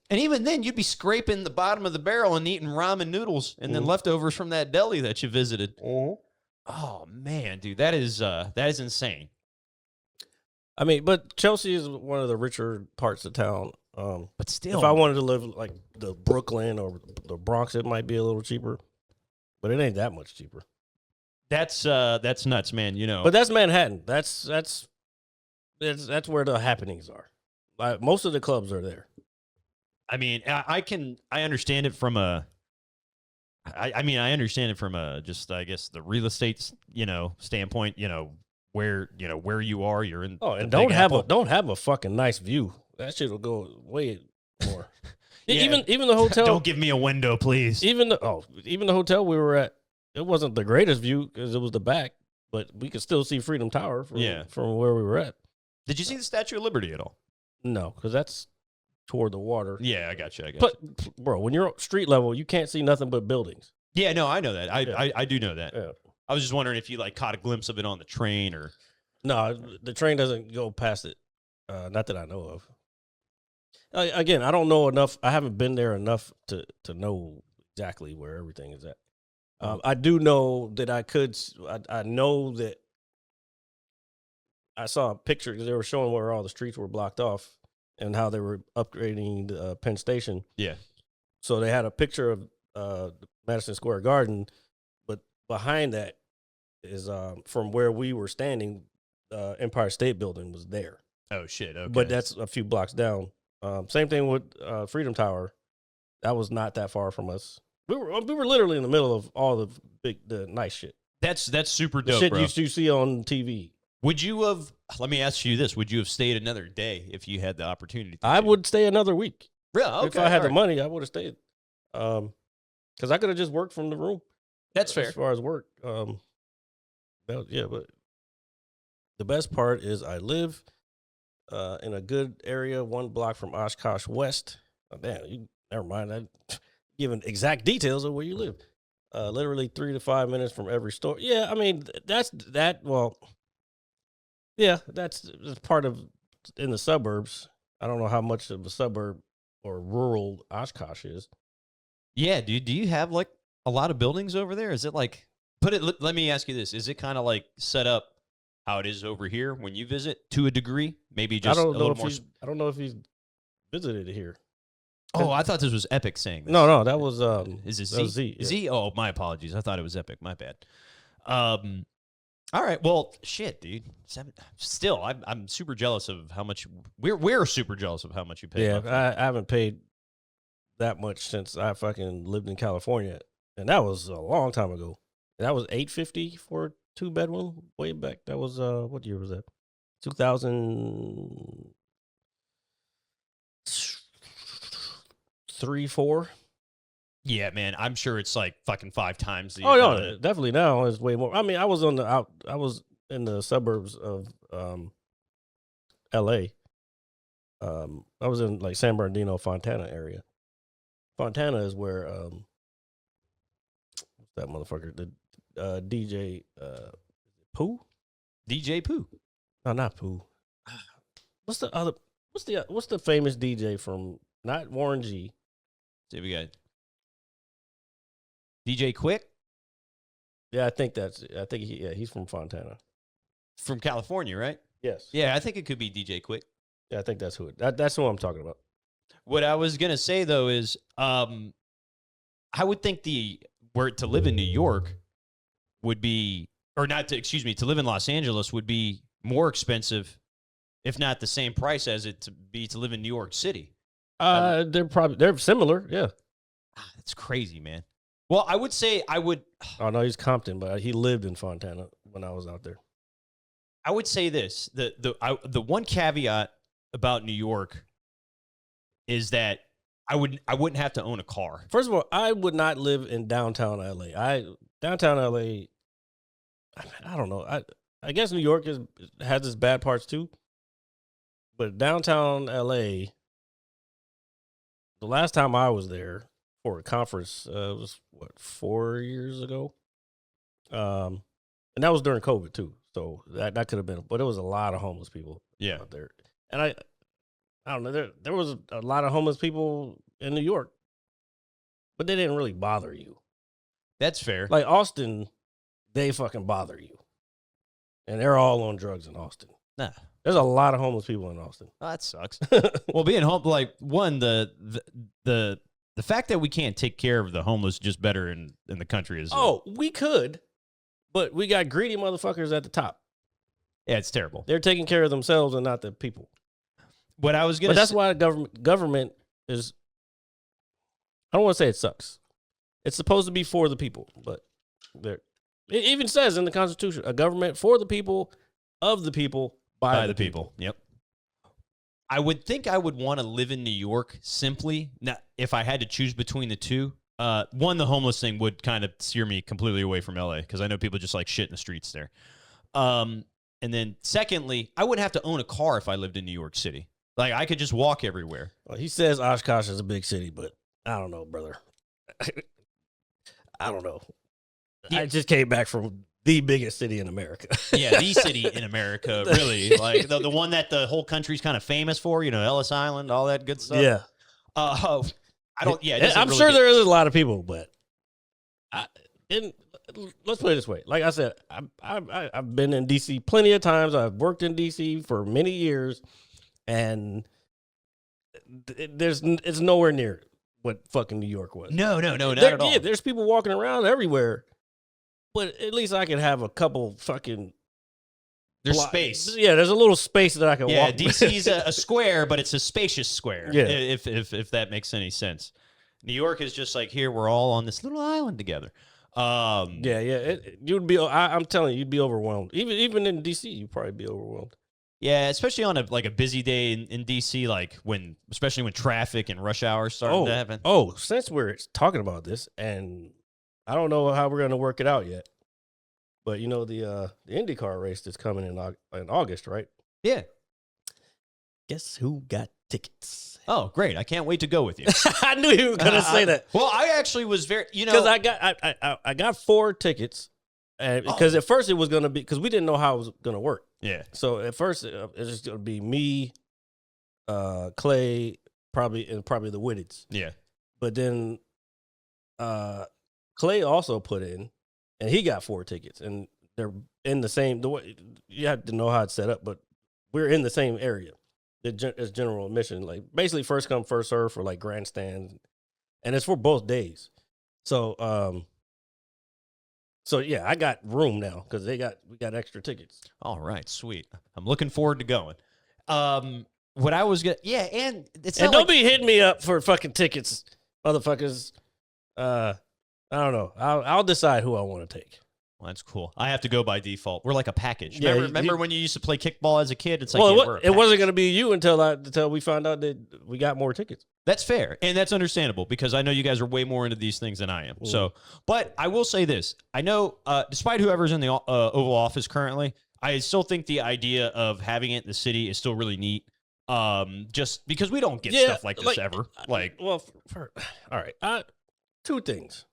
And even then, you'd be scraping the bottom of the barrel and eating ramen noodles and then leftovers from that deli that you visited. Oh man, dude, that is insane. I mean, but Chelsea is one of the richer parts of town. But still, if I wanted to live like the Brooklyn or the Bronx, it might be a little cheaper, but it ain't that much cheaper. That's nuts, man. You know, But that's Manhattan. That's where the happenings are. Like, most of the clubs are there. I mean, I understand it from a. I mean, I understand it from a just, I guess, the real estate, standpoint. Where you are, you're in. Oh, and don't have a fucking nice view. That shit will go way more. Yeah. Even the hotel. Don't give me a window, please. Even the hotel we were at, it wasn't the greatest view because it was the back, but we could still see Freedom Tower from where we were at. Did you see the Statue of Liberty at all? No, because that's toward the water. Yeah, I got you. But bro, when you're street level, you can't see nothing but buildings. Yeah, no, I know that. I do know that. Yeah. I was just wondering if you like caught a glimpse of it on the train or. No, the train doesn't go past it. Not that I know of. Again, I don't know enough. I haven't been there enough to know exactly where everything is at. I do know that I know that I saw a picture because they were showing where all the streets were blocked off and how they were upgrading the Penn Station. Yeah. So they had a picture of Madison Square Garden, but behind that is from where we were standing, Empire State Building was there. Oh shit! Okay. But that's a few blocks down. Same thing with Freedom Tower. That was not that far from us. We were literally in the middle of all the nice shit. That's super The dope, shit bro. you see on TV. Would you have? Let me ask you this: would you have stayed another day if you had the opportunity? I would stay another week. Really? Okay. If I had the money, I would have stayed. Because I could have just worked from the room. That's fair. As far as work. But the best part is I live in a good area, 1 block from Oshkosh West. Oh, damn, never mind. I'm giving exact details of where you live. Literally 3 to 5 minutes from every store. Yeah, I mean, that's part of in the suburbs. I don't know how much of a suburb or rural Oshkosh is. Yeah, dude. Do you have like a lot of buildings over there? Is it like let me ask you this. Is it kind of like set up how it is over here when you visit to a degree? Maybe just a little more. I don't know if he's visited here. Oh, I thought this was Epic saying this. No, that was Is it that Z? was Z, yeah. Z? Oh, my apologies. I thought it was Epic. My bad. All right. Well, shit, dude. Still, I'm super jealous of how much we're super jealous of how much you pay. Yeah, I haven't paid that much since I fucking lived in California, and that was a long time ago. That was $850 for a 2-bedroom way back. That was what year was that? 2003, 4. Yeah, man. I'm sure it's like fucking 5 times the. Oh no, definitely now it's way more. I mean, I was in the suburbs of L.A. I was in like San Bernardino, Fontana area. Fontana is where what's that motherfucker? The DJ Pooh? DJ Pooh. No, not Pooh. What's the famous DJ from not Warren G? See, we got DJ Quick Yeah, I think he's from Fontana. from California, right? Yes. Yeah, I think it could be DJ Quick. Yeah, I think that's that's who I'm talking about. What I was gonna say though is, I would think to live in New York would be, or not to, excuse me, to live in Los Angeles would be more expensive, if not the same price as it to live in New York City. They're similar. Yeah. That's crazy, man. Well, I would say I would. Oh no, he's Compton, but he lived in Fontana when I was out there. I would say this: the one caveat about New York is that I wouldn't have to own a car. First of all, I would not live in downtown LA. Downtown LA, I don't know. I guess New York has its bad parts too, but downtown LA, the last time I was there for a conference was what 4 years ago, and that was during COVID too. So that could have been, but it was a lot of homeless people out there, and I don't know. There was a lot of homeless people in New York, but they didn't really bother you. That's fair. Like Austin, they fucking bother you, and they're all on drugs in Austin. Nah. There's a lot of homeless people in Austin. Oh, that sucks. Well, being home, like one, the fact that we can't take care of the homeless just better in the country is. We could, but we got greedy motherfuckers at the top. Yeah, it's terrible. They're taking care of themselves and not the people. What I was gonna, but that's why government is. I don't want to say it sucks. It's supposed to be for the people, but it even says in the Constitution, a government for the people, of the people, by the people. Yep. I would think I would want to live in New York simply. Now, if I had to choose between the two, one, the homeless thing would kind of steer me completely away from LA because I know people just like shit in the streets there. And then secondly, I wouldn't have to own a car if I lived in New York City. Like I could just walk everywhere. Well, he says Oshkosh is a big city, but I don't know, brother. I don't know. Yeah. I just came back from the biggest city in America. Yeah, the city in America, really. Like the one that the whole country's kind of famous for, Ellis Island, all that good stuff. Yeah. I don't, I'm sure there is a lot of people, but let's put it this way. Like I said, I've been in D.C. plenty of times. I've worked in D.C. for many years, and it's nowhere near what fucking New York was. No, not at all. Yeah, there's people walking around everywhere, but at least I can have a couple fucking. There's space. Yeah, there's a little space that I can walk. Yeah, DC's a square, but it's a spacious square. Yeah. If that makes any sense. New York is just like, here, we're all on this little island together. You'd be. I'm telling you, you'd be overwhelmed. Even in DC, you'd probably be overwhelmed. Yeah, especially on a busy day in DC, like especially when traffic and rush hour starting to happen. Oh, since we're talking about this, and I don't know how we're gonna work it out yet, but the IndyCar race that's coming in August, right? Yeah. Guess who got tickets? Oh, great! I can't wait to go with you. I knew you were gonna say that. Well, I actually was very, because I got 4 tickets, and because at first it was gonna be because we didn't know how it was gonna work. Yeah. So at first it was just gonna be me, Clay, probably the Whitteds. Yeah. But then, Clay also put in, and he got 4 tickets, and they're in the same. The way you have to know how it's set up, but we're in the same area. It's general admission, like basically first come first serve for like grandstands, and it's for both days. So yeah, I got room now because we got extra tickets. All right, sweet. I'm looking forward to going. What I was gonna, and it's and not don't be hitting me up for fucking tickets, motherfuckers. I don't know. I'll decide who I want to take. Well, that's cool. I have to go by default. We're like a package. Yeah, remember when you used to play kickball as a kid? It's like it wasn't going to be you until we found out that we got more tickets. That's fair, and that's understandable because I know you guys are way more into these things than I am. So, but I will say this: I know, despite whoever's in the Oval Office currently, I still think the idea of having it in the city is still really neat. Just because we don't get stuff like this ever. All right. 2 things.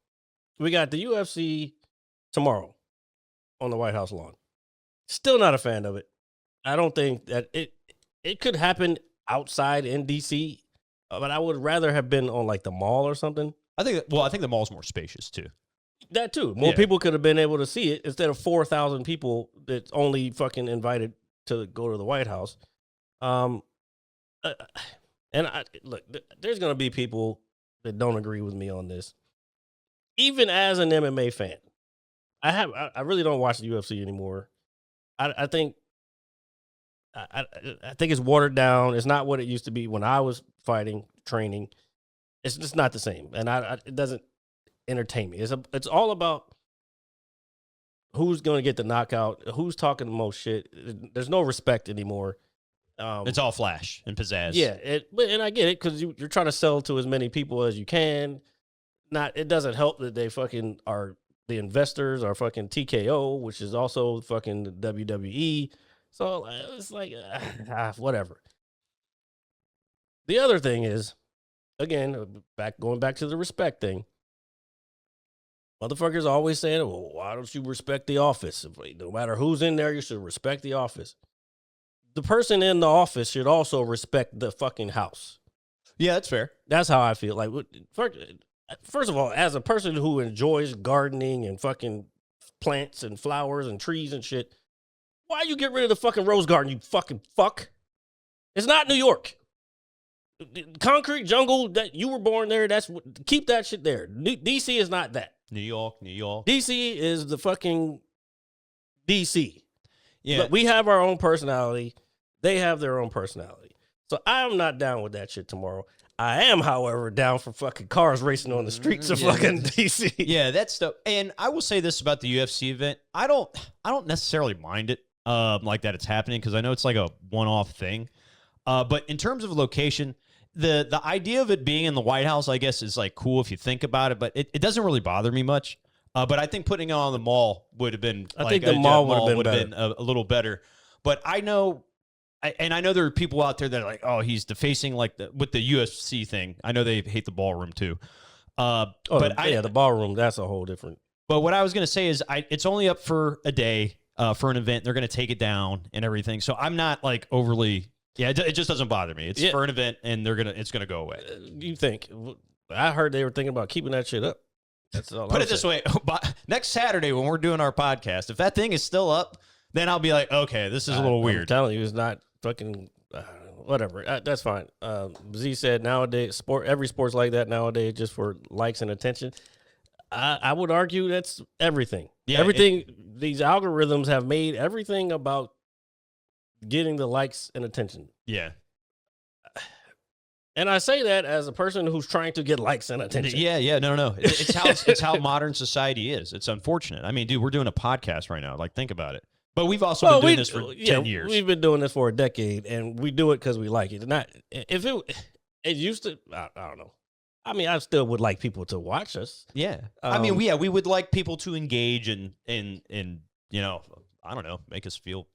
We got the UFC tomorrow on the White House lawn. Still not a fan of it. I don't think that it could happen outside in DC, but I would rather have been on like the mall or something. I think the mall's more spacious too. That too. More people could have been able to see it instead of 4,000 people that's only fucking invited to go to the White House. And look, there's going to be people that don't agree with me on this. Even as an MMA fan, I really don't watch the UFC anymore. I think it's watered down. It's not what it used to be when I was fighting, training. It's just not the same, and it doesn't entertain me. It's all about who's going to get the knockout, who's talking the most shit. There's no respect anymore. It's all flash and pizzazz. Yeah, and I get it because you're trying to sell to as many people as you can. It doesn't help that they fucking are. The investors are fucking TKO, which is also fucking WWE. So it's like, whatever. The other thing is, again, going back to the respect thing. Motherfuckers always saying, well, why don't you respect the office? No matter who's in there, you should respect the office. The person in the office should also respect the fucking house. Yeah, that's fair. That's how I feel. Like, first of all, as a person who enjoys gardening and fucking plants and flowers and trees and shit, why you get rid of the fucking rose garden, you fucking fuck? It's not New York. Concrete jungle, that you were born there, keep that shit there. DC is not that. New York. DC is the fucking DC. Yeah. But we have our own personality. They have their own personality. So I'm not down with that shit tomorrow. I am, however, down for fucking cars racing on the streets of fucking DC. Yeah, that's stuff. And I will say this about the UFC event. I don't necessarily mind it like that it's happening because I know it's like a one-off thing. But in terms of location, the idea of it being in the White House, I guess, is like cool if you think about it, but it doesn't really bother me much. But I think putting it on the mall would have been. I think the mall would have been a little better. But I know, and I know there are people out there that are like, oh, he's defacing with the UFC thing. I know they hate the ballroom too. The ballroom, that's a whole different. But what I was going to say is, it's only up for a day for an event. They're going to take it down and everything. So I'm not like overly. Yeah, it just doesn't bother me. It's for an event, and it's gonna go away. You think? I heard they were thinking about keeping that shit up. That's all. Put it this way: next Saturday when we're doing our podcast, if that thing is still up, then I'll be like, okay, this is a little weird. I'm telling you, it's not fucking whatever. That's fine. Z said nowadays, every sport's like that nowadays, just for likes and attention. I would argue that's everything. Yeah, everything. These algorithms have made everything about getting the likes and attention. Yeah. And I say that as a person who's trying to get likes and attention. Yeah. No. It's how modern society is. It's unfortunate. I mean, dude, we're doing a podcast right now. Like, think about it. But we've also been doing this for 10 years. We've been doing this for a decade, and we do it because we like it. Not if it used to. I don't know. I mean, I still would like people to watch us. Yeah. I mean, we would like people to engage and you know, I don't know, make us feel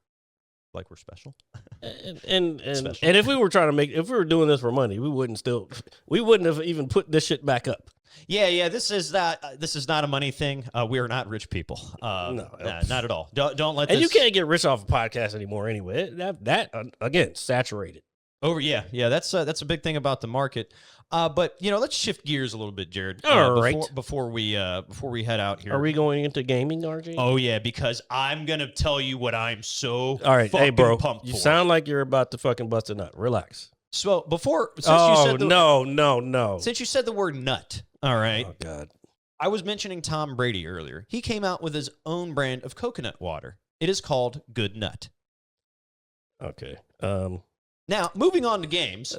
like we're special. and if we were if we were doing this for money, we wouldn't have even put this shit back up. Yeah. This is not a money thing. We are not rich people. No, not at all. Don't let. And you can't get rich off a podcast anymore anyway. That again, saturated. Yeah. That's a big thing about the market. But let's shift gears a little bit, Jared. All right. Before we head out here, are we going into gaming, RJ? Oh yeah, because I'm gonna tell you what I'm so all right. Hey, bro, pumped you for. Sound like you're about to fucking bust a nut. Relax. So no. Since you said the word nut, all right. Oh God. I was mentioning Tom Brady earlier. He came out with his own brand of coconut water. It is called Good Nut. Okay. Now moving on to games.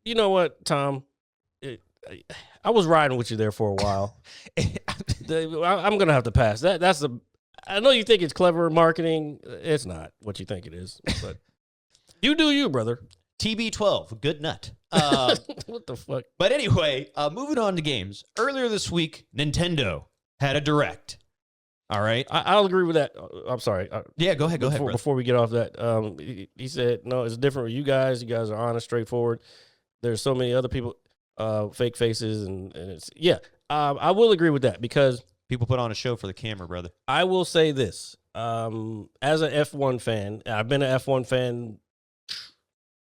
You know what, Tom? I was riding with you there for a while. I'm gonna have to pass. I know you think it's clever marketing. It's not what you think it is, but you do you, brother. TB12, Good Nut. What the fuck? But anyway, moving on to games. Earlier this week, Nintendo had a direct. All right, I'll agree with that. I'm sorry. Yeah, go ahead. Before we get off that, he said no. It's different with you guys. You guys are honest, straightforward. There's so many other people. Fake faces and it's I will agree with that because people put on a show for the camera, brother. I will say this as an F1 fan, I've been an F1 fan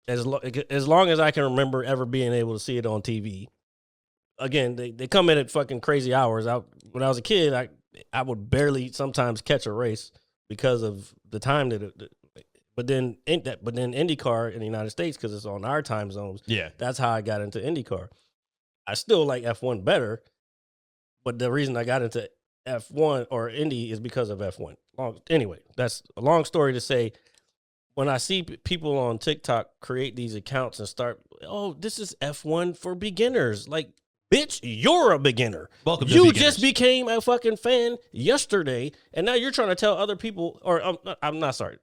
as long as I can remember ever being able to see it on TV. Again, they come in at fucking crazy hours. When I was a kid, I would barely sometimes catch a race because of the time But then IndyCar in the United States, because it's on our time zones, that's how I got into IndyCar. I still like F1 better, but the reason I got into F1 or Indy is because of F1. Anyway, that's a long story to say. When I see people on TikTok create these accounts and start, this is F1 for beginners. Like, bitch, you're a beginner. Welcome to You beginners. just became a fucking fan yesterday, and now you're trying to tell other people, or I'm not sorry.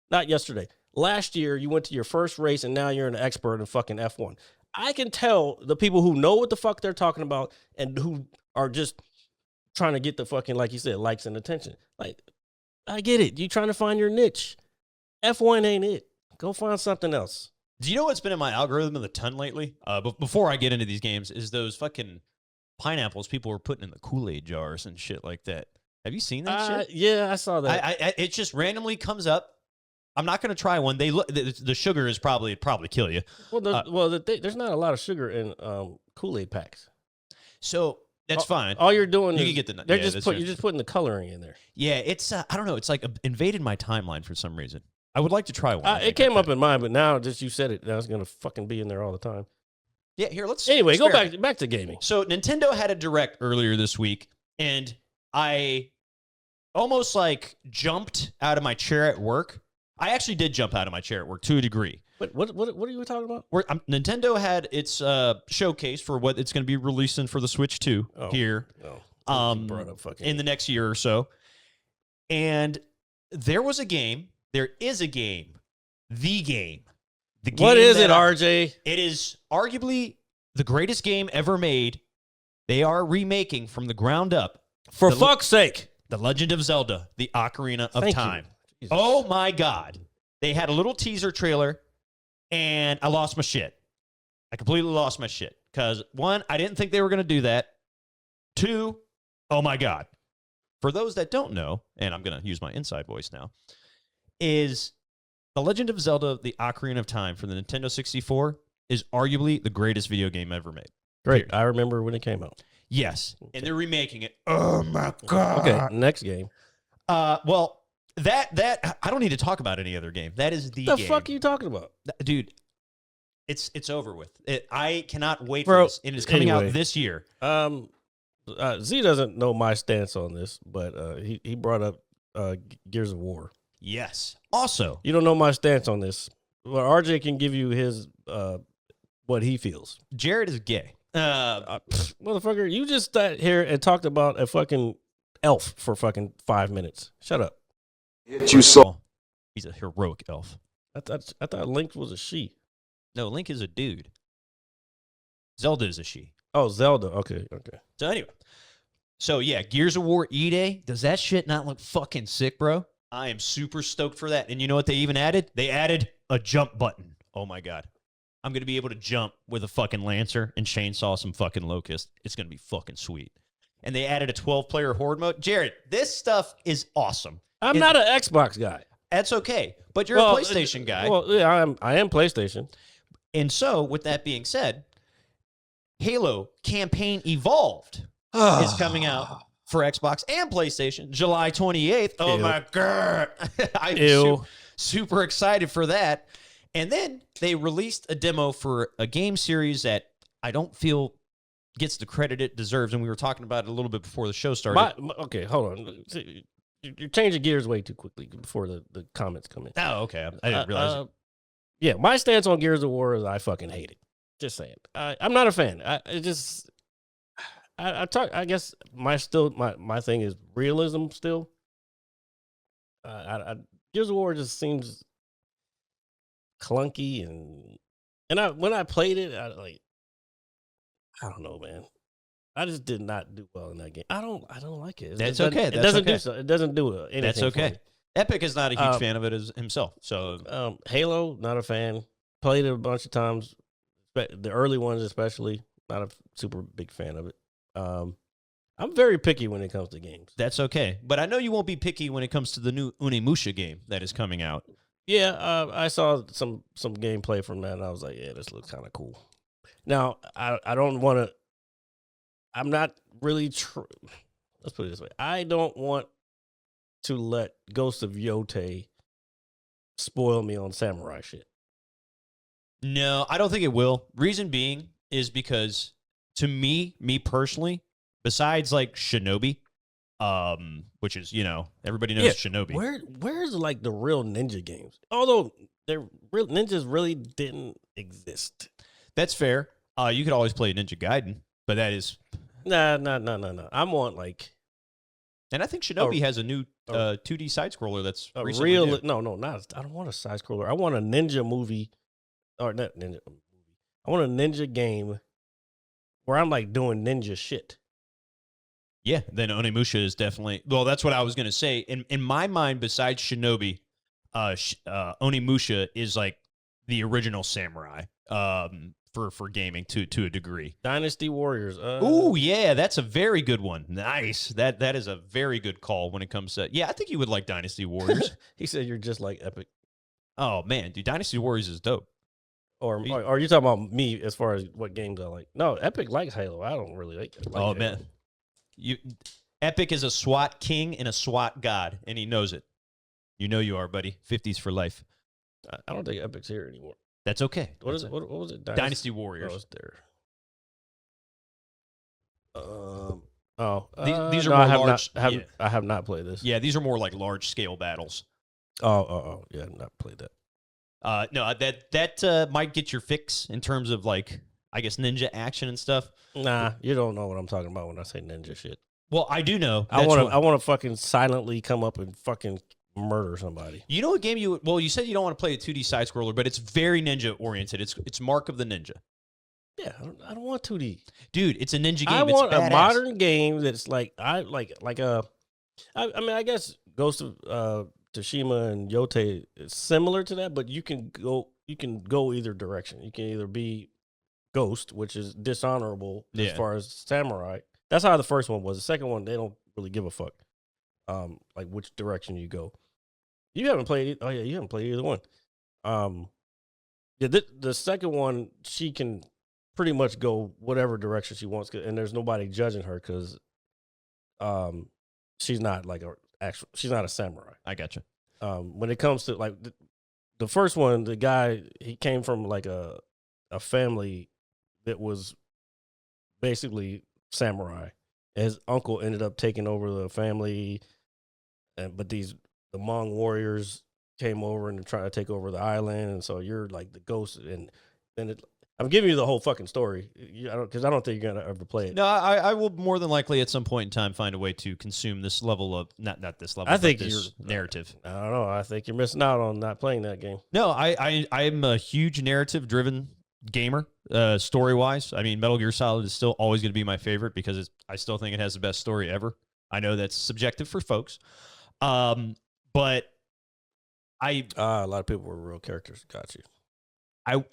Not yesterday. Last year, you went to your first race, and now you're an expert in fucking F1. I can tell the people who know what the fuck they're talking about and who are just trying to get the fucking, like you said, likes and attention. Like, I get it. You trying to find your niche. F1 ain't it. Go find something else. Do you know what's been in my algorithm of the ton lately? But before I get into these games, is those fucking pineapples people were putting in the Kool-Aid jars and shit like that. Have you seen that shit? Yeah, I saw that. It just randomly comes up. I'm not going to try one. They look. The sugar is probably kill you. Well, there's not a lot of sugar in Kool-Aid packs. So that's fine. All you're doing You is can get the. you're just putting the coloring in there. Yeah, it's. I don't know. It's like invaded my timeline for some reason. I would like to try one. It came up in mine, but now just you said it, now it's gonna fucking be in there all the time. Yeah, here let's. Anyway, go back to gaming. So Nintendo had a direct earlier this week, and I almost like jumped out of my chair at work. I actually did jump out of my chair at work to a degree. What are you talking about? Nintendo had its showcase for what it's going to be releasing for the Switch 2 here in the next year or so. And there is a game. The game. What is it, RJ? It is arguably the greatest game ever made. They are remaking from the ground up. For fuck's sake. The Legend of Zelda, the Ocarina of Time. Jesus. Oh my God. They had a little teaser trailer, and I lost my shit. I completely lost my shit. Because, one, I didn't think they were going to do that. Two, oh my God. For those that don't know, and I'm going to use my inside voice now, is The Legend of Zelda, the Ocarina of Time for the Nintendo 64 is arguably the greatest video game ever made. Great. I remember when it came out. Yes. And they're remaking it. Oh my God. Okay, next game. Well, that I don't need to talk about any other game. That is the game. The fuck are you talking about? Dude, it's over with. I cannot wait for this. It is coming out this year. Z doesn't know my stance on this, but he brought up Gears of War. Yes. Also, you don't know my stance on this. Well, RJ can give you his what he feels. Jared is gay. Motherfucker, you just sat here and talked about a fucking elf for fucking 5 minutes. Shut up. You saw. He's a heroic elf. I thought Link was a she. No, Link is a dude. Zelda is a she. Oh, Zelda. Okay. So anyway, yeah, Gears of War E-Day. Does that shit not look fucking sick, bro? I am super stoked for that. And you know what they even added? They added a jump button. Oh my God. I'm going to be able to jump with a fucking Lancer and chainsaw some fucking locust. It's going to be fucking sweet. And they added a 12-player horde mode. Jared, this stuff is awesome. I'm not an Xbox guy. That's okay. But you're a PlayStation guy. Well, yeah, I am PlayStation. And so, with that being said, Halo Campaign Evolved is coming out for Xbox and PlayStation July 28th. Oh, my God. I'm super excited for that. And then they released a demo for a game series that I don't feel gets the credit it deserves. And we were talking about it a little bit before the show started. Okay, hold on. You're changing gears way too quickly before the comments come in. Oh, okay. I didn't realize it. Yeah, my stance on Gears of War is I fucking hate it. Just saying. I'm not a fan. I guess my thing is realism still. Gears of War just seems clunky and when I played it, I don't know, man. I just did not do well in that game. I don't like it. That's okay. It doesn't do anything. That's okay. Epic is not a huge fan of it himself. So Halo, not a fan. Played it a bunch of times. The early ones, especially, not a super big fan of it. I'm very picky when it comes to games. That's okay. But I know you won't be picky when it comes to the new Onimusha game that is coming out. Yeah, I saw some gameplay from that, and I was like, yeah, this looks kind of cool. Now, I don't want to. I'm not really. Let's put it this way. I don't want to let Ghost of Yotei spoil me on samurai shit. No, I don't think it will. Reason being is because to me personally, besides like Shinobi, which is, everybody knows Shinobi. Where's like the real ninja games? Although ninjas really didn't exist. That's fair. You could always play Ninja Gaiden, but that is no. I want like, and I think Shinobi has a new 2D side scroller that's a recently real. new. No, not. I don't want a side scroller. I want a ninja movie, or not ninja movie. I want a ninja game where I'm like doing ninja shit. Yeah, then Onimusha is definitely. Well, that's what I was gonna say. In my mind, besides Shinobi, Onimusha is like the original Samurai for gaming to a degree. Dynasty Warriors. Ooh, yeah, that's a very good one. Nice. That is a very good call when it comes to. Yeah, I think you would like Dynasty Warriors. He said you're just like Epic. Oh man, dude, Dynasty Warriors is dope. Or are you talking about me as far as what games I like? No, Epic likes Halo. I don't really like Oh Halo. man, Epic is a SWAT king and a SWAT god, and he knows it. You know you are, buddy. 50s for life. I don't think Epic's here anymore. That's okay. What is it? What was it? Dynasty Warriors. Oh, it's there. These are no, more I have large. Not, Yeah. I have not played this. Yeah, these are more like large scale battles. Oh, yeah, not played that. No, that might get your fix in terms of like, I guess, ninja action and stuff. Nah, you don't know what I'm talking about when I say ninja shit. Well, I do know. I want to fucking silently come up and fucking murder somebody. You know what game you? Well, you said you don't want to play a 2D side scroller, but it's very ninja oriented. It's Mark of the Ninja. Yeah, I don't want 2D. Dude, it's a ninja game. I want it's a badass. modern game that's like I mean, I guess Ghost of Tsushima and Yote is similar to that, but you can go either direction. You can either be Ghost, which is dishonorable as far as samurai. That's how the first one was. The second one, they don't really give a fuck. Like which direction you go. You haven't played it. Oh yeah, you haven't played either one. Yeah, the second one, she can pretty much go whatever direction she wants, and there's nobody judging her because, she's not like she's not a samurai. I gotcha. When it comes to like the first one, the guy, he came from like a family that was basically samurai. His uncle ended up taking over the family, but the Hmong warriors came over and tried to take over the island, and so you're like the ghost, and then I'm giving you the whole fucking story because I don't think you're gonna ever play it. No, I will more than likely at some point in time find a way to consume this level of not this level. I think this narrative. I don't know. I think you're missing out on not playing that game. No, I'm a huge narrative driven gamer. Story wise, I mean, Metal Gear Solid is still always going to be my favorite because I still think it has the best story ever. I know that's subjective for folks, but a lot of people were real characters. Got you.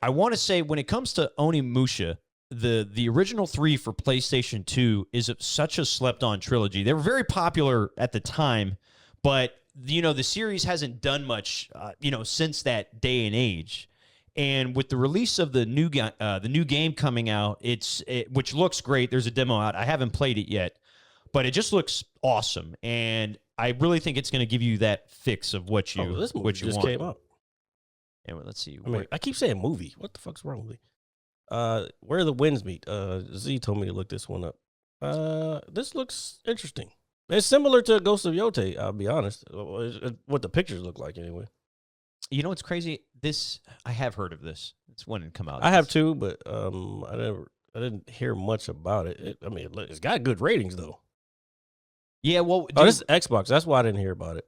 I want to say when it comes to Onimusha, the original 3 for PlayStation 2 is such a slept-on trilogy. They were very popular at the time, but the series hasn't done much since that day and age. And with the release of the new game coming out, which looks great. There's a demo out. I haven't played it yet, but it just looks awesome, and I really think it's going to give you that fix of what you this movie what you just want. came up. Anyway, let's see. I mean, I keep saying movie. What the fuck's wrong with me? Where the winds meet. Z told me to look this one up. This looks interesting. It's similar to Ghost of Yote, I'll be honest. What the pictures look like, anyway. You know what's crazy? I have heard of this. It's when it come out. I have too, but I didn't hear much about it. I mean, it's got good ratings though. Yeah, well, this is Xbox. That's why I didn't hear about it.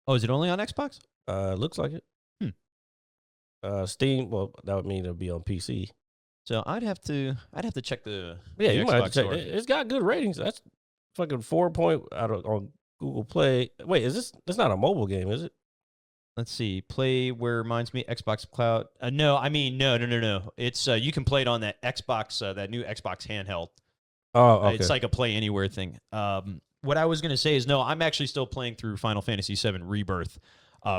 Oh, is it only on Xbox? Looks like it. Steam. Well, that would mean it'll be on PC. So I'd have to check the you Xbox might have to check. store. It's got good ratings. That's fucking 4 point out on Google Play. Wait, is this? That's not a mobile game, is it? Let's see. Play where reminds me Xbox Cloud. No. It's you can play it on that Xbox, that new Xbox handheld. Oh, okay. It's like a play anywhere thing. What I was gonna say is no. I'm actually still playing through Final Fantasy VII Rebirth,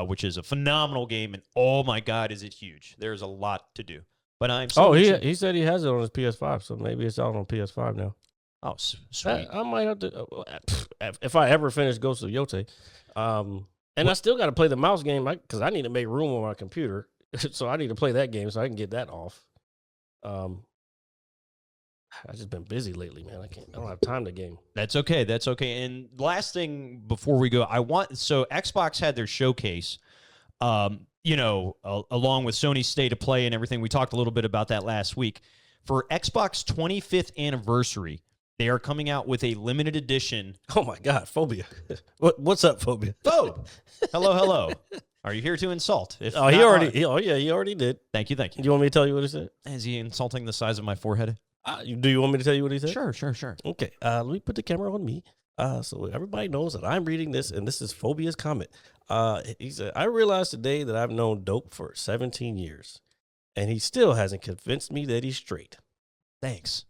which is a phenomenal game, and oh my god, is it huge! There's a lot to do. But I'm he said he has it on his PS5, so maybe it's out on PS5 now. Oh, sweet. I might have to if I ever finish Ghost of Yote. And I still got to play the mouse game because I need to make room on my computer, so I need to play that game so I can get that off. I've just been busy lately, man. I don't have time to game. That's okay. And last thing before we go, Xbox had their showcase, along with Sony's State of Play and everything. We talked a little bit about that last week. For Xbox 25th anniversary, they are coming out with a limited edition. Oh my God, Phobia! What's up, Phobia? Oh, hello. Are you here to insult? He already did. Thank you. Do you want me to tell you what he said? Is he insulting the size of my forehead? Do you want me to tell you what he said? Sure. Okay. Let me put the camera on me. So everybody knows that I'm reading this, and this is Phobia's comment. He said, I realized today that I've known Dope for 17 years, and he still hasn't convinced me that he's straight. Thanks,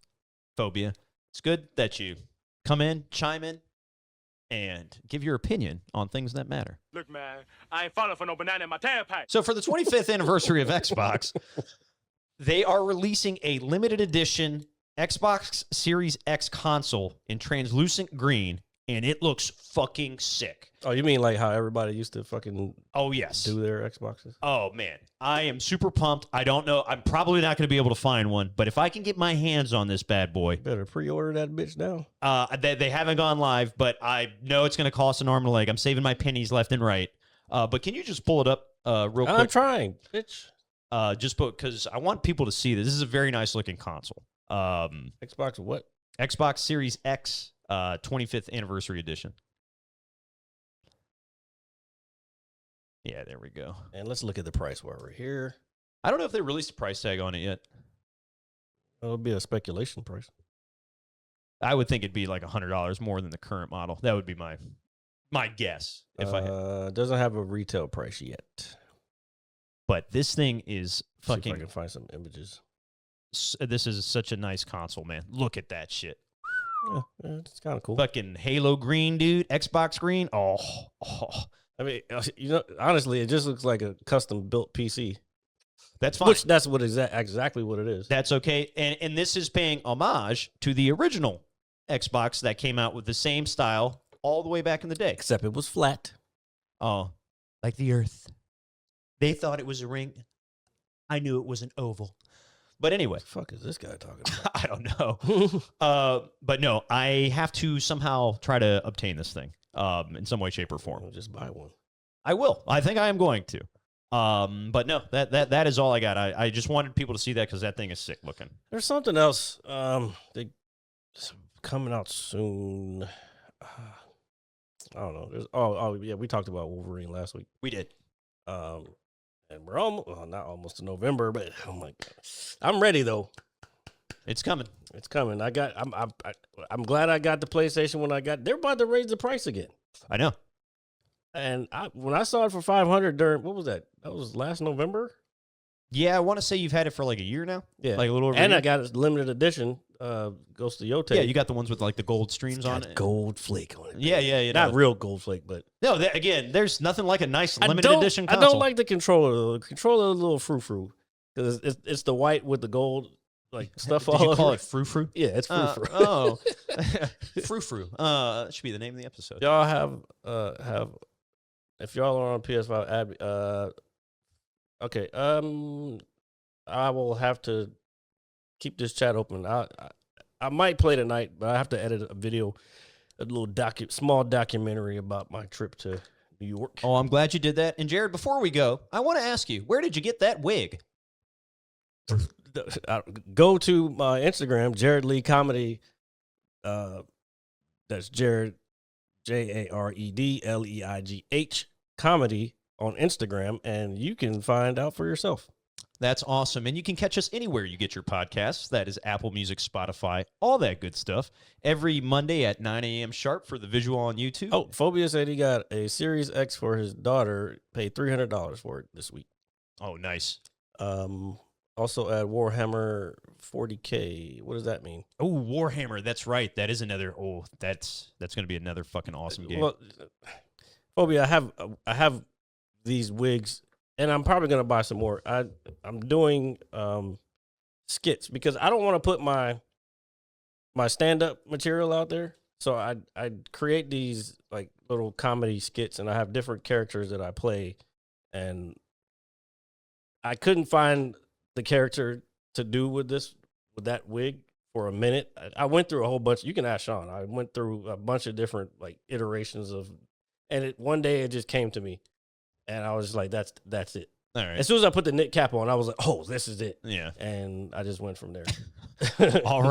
Phobia. It's good that you come in, chime in, and give your opinion on things that matter. Look, man, I ain't falling for no banana in my tailpipe. So for the 25th anniversary of Xbox, they are releasing a limited edition Xbox Series X console in translucent green, and it looks fucking sick. Oh, you mean like how everybody used to fucking Oh, yes. do their Xboxes? Oh, man. I am super pumped. I don't know. I'm probably not going to be able to find one, but if I can get my hands on this bad boy. Better pre-order that bitch now. They haven't gone live, but I know it's going to cost an arm and a leg. I'm saving my pennies left and right. But can you just pull it up real quick? I'm trying, bitch. Just because I want people to see this. This is a very nice looking console. Xbox what? Xbox Series X 25th anniversary edition. Yeah, there we go. And let's look at the price while we're here. I don't know if they released a price tag on it yet. It'll be a speculation price. I would think it'd be like $100 more than the current model. That would be my guess. If I had. Doesn't have a retail price yet. But this thing is See if fucking. I can find some images. This is such a nice console, man. Look at that shit. Yeah, it's kind of cool. Fucking Halo green, dude. Xbox green. Oh. I mean, honestly, it just looks like a custom built PC. That's fine. Which that's what exactly what it is. That's okay. And this is paying homage to the original Xbox that came out with the same style all the way back in the day. Except it was flat. Oh, like the Earth. They thought it was a ring. I knew it was an oval. But anyway. What the fuck is this guy talking about? I don't know. But no, I have to somehow try to obtain this thing in some way, shape, or form. I'll just buy one. I will. I think I am going to. But no, that is all I got. I just wanted people to see that because that thing is sick looking. There's something else. They coming out soon. I don't know. Oh yeah, we talked about Wolverine last week. We did. And we're not almost to November, but I'm ready though. It's coming. It's coming. I'm glad I got the PlayStation when I got. They're about to raise the price again. I know. And when I saw it for $500 during what was that? That was last November. Yeah, I want to say you've had it for like a year now. Yeah, like a little over. And a year. I got a limited edition. Ghost of Yote. Yeah, you got the ones with like the gold streams on it. Gold flake on it. Yeah. Not real gold flake, but no. Again, there's nothing like a nice limited edition console. I don't like the controller. Though. The controller is a little frou-frou because it's the white with the gold like stuff Did all you over. call it frou-frou? Yeah, it's frou-frou. Oh, frou-frou. That should be the name of the episode. Y'all have if y'all are on PS5, okay. I will have to keep this chat open. I might play tonight, but I have to edit a video, a little small documentary about my trip to New York. Oh, I'm glad you did that. And Jared, before we go, I want to ask you, where did you get that wig? Go to my Instagram, Jared Lee Comedy. That's Jared, JaredLeigh Comedy on Instagram, and you can find out for yourself. That's awesome. And you can catch us anywhere you get your podcasts. That is Apple Music, Spotify, all that good stuff. Every Monday at 9 a.m. sharp for the visual on YouTube. Oh, Phobia said he got a Series X for his daughter, paid $300 for it this week. Oh, nice. Also at Warhammer 40K. What does that mean? Oh, Warhammer. That's right. That is another. Oh, that's going to be another fucking awesome game. Well, Phobia, I have these wigs, and I'm probably gonna buy some more. I'm doing skits because I don't want to put my stand up material out there. So I create these like little comedy skits, and I have different characters that I play, and I couldn't find the character to do with that wig for a minute. I went through a whole bunch. You can ask Sean. I went through a bunch of different like iterations of, and one day it just came to me, and I was just like, that's it. All right. As soon as I put the knit cap on, I was like, oh, this is it. Yeah. And I just went from there. All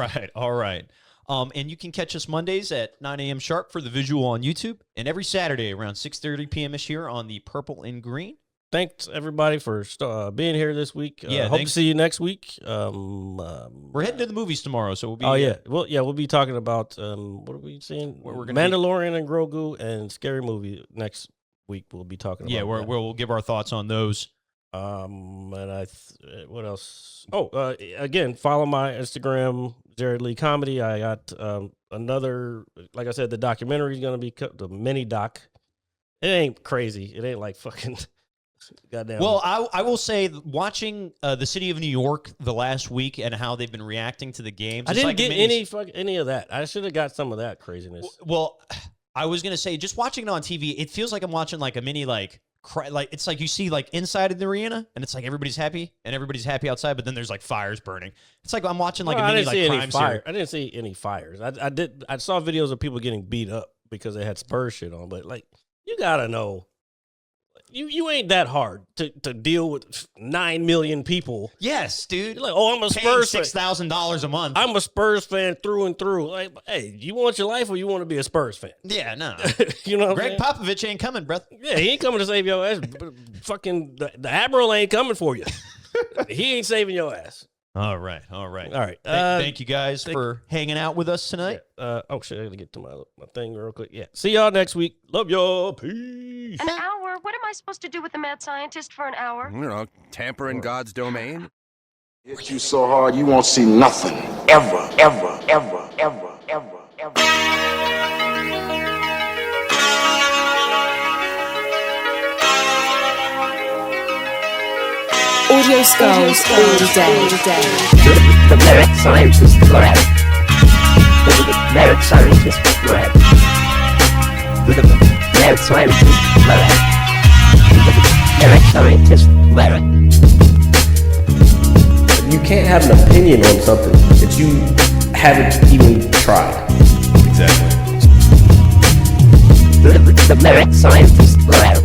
right. And you can catch us Mondays at 9 a.m. sharp for the visual on YouTube, and every Saturday around 6:30 p.m. ish here on the Purple and Green thanks everybody for being here this week. Yeah, hope to see you next week. We're heading to the movies tomorrow, so we'll be. Oh yeah, we'll be talking about what are we seeing? We're gonna Mandalorian and Grogu and Scary Movie next week. We'll be talking about. Yeah, we'll give our thoughts on those. And what else? Oh, again, follow my Instagram, Jared Lee Comedy. I got another, like I said, the documentary is gonna be the mini doc. It ain't crazy. It ain't like fucking goddamn. Well, I will say, watching the City of New York the last week and how they've been reacting to the games. I didn't get any of that. I should have got some of that craziness. Well, I was gonna say, just watching it on TV, it feels like I'm watching like a mini like it's like you see like inside of the arena and it's like everybody's happy outside, but then there's like fires burning. It's like I'm watching like a mini like crime series. I didn't see any fires. I saw videos of people getting beat up because they had Spurs shit on, but like you gotta know. You ain't that hard to deal with 9 million people. Yes, dude. You're like, oh, I'm a Spurs fan. $6,000 a month. I'm a Spurs fan through and through. Like, hey, you want your life or you want to be a Spurs fan? Yeah, no. You know, Greg Popovich ain't coming, brother. Yeah, he ain't coming to save your ass. Fucking the Admiral ain't coming for you. He ain't saving your ass. All right. Thank you guys for hanging out with us tonight. Yeah. Oh shit, I gotta get to my thing real quick. Yeah. See y'all next week. Love y'all. Peace. An hour? What am I supposed to do with the mad scientist for an hour? You know, tamper in God's domain. Hit you so hard you won't see nothing. Ever, ever, ever, ever, ever, ever. Audio skulls all day. The merit scientist lab. The merit scientist lab. The merit scientist lab. The merit scientist lab. You can't have an opinion on something that you haven't even tried. Exactly. The merit scientist lab.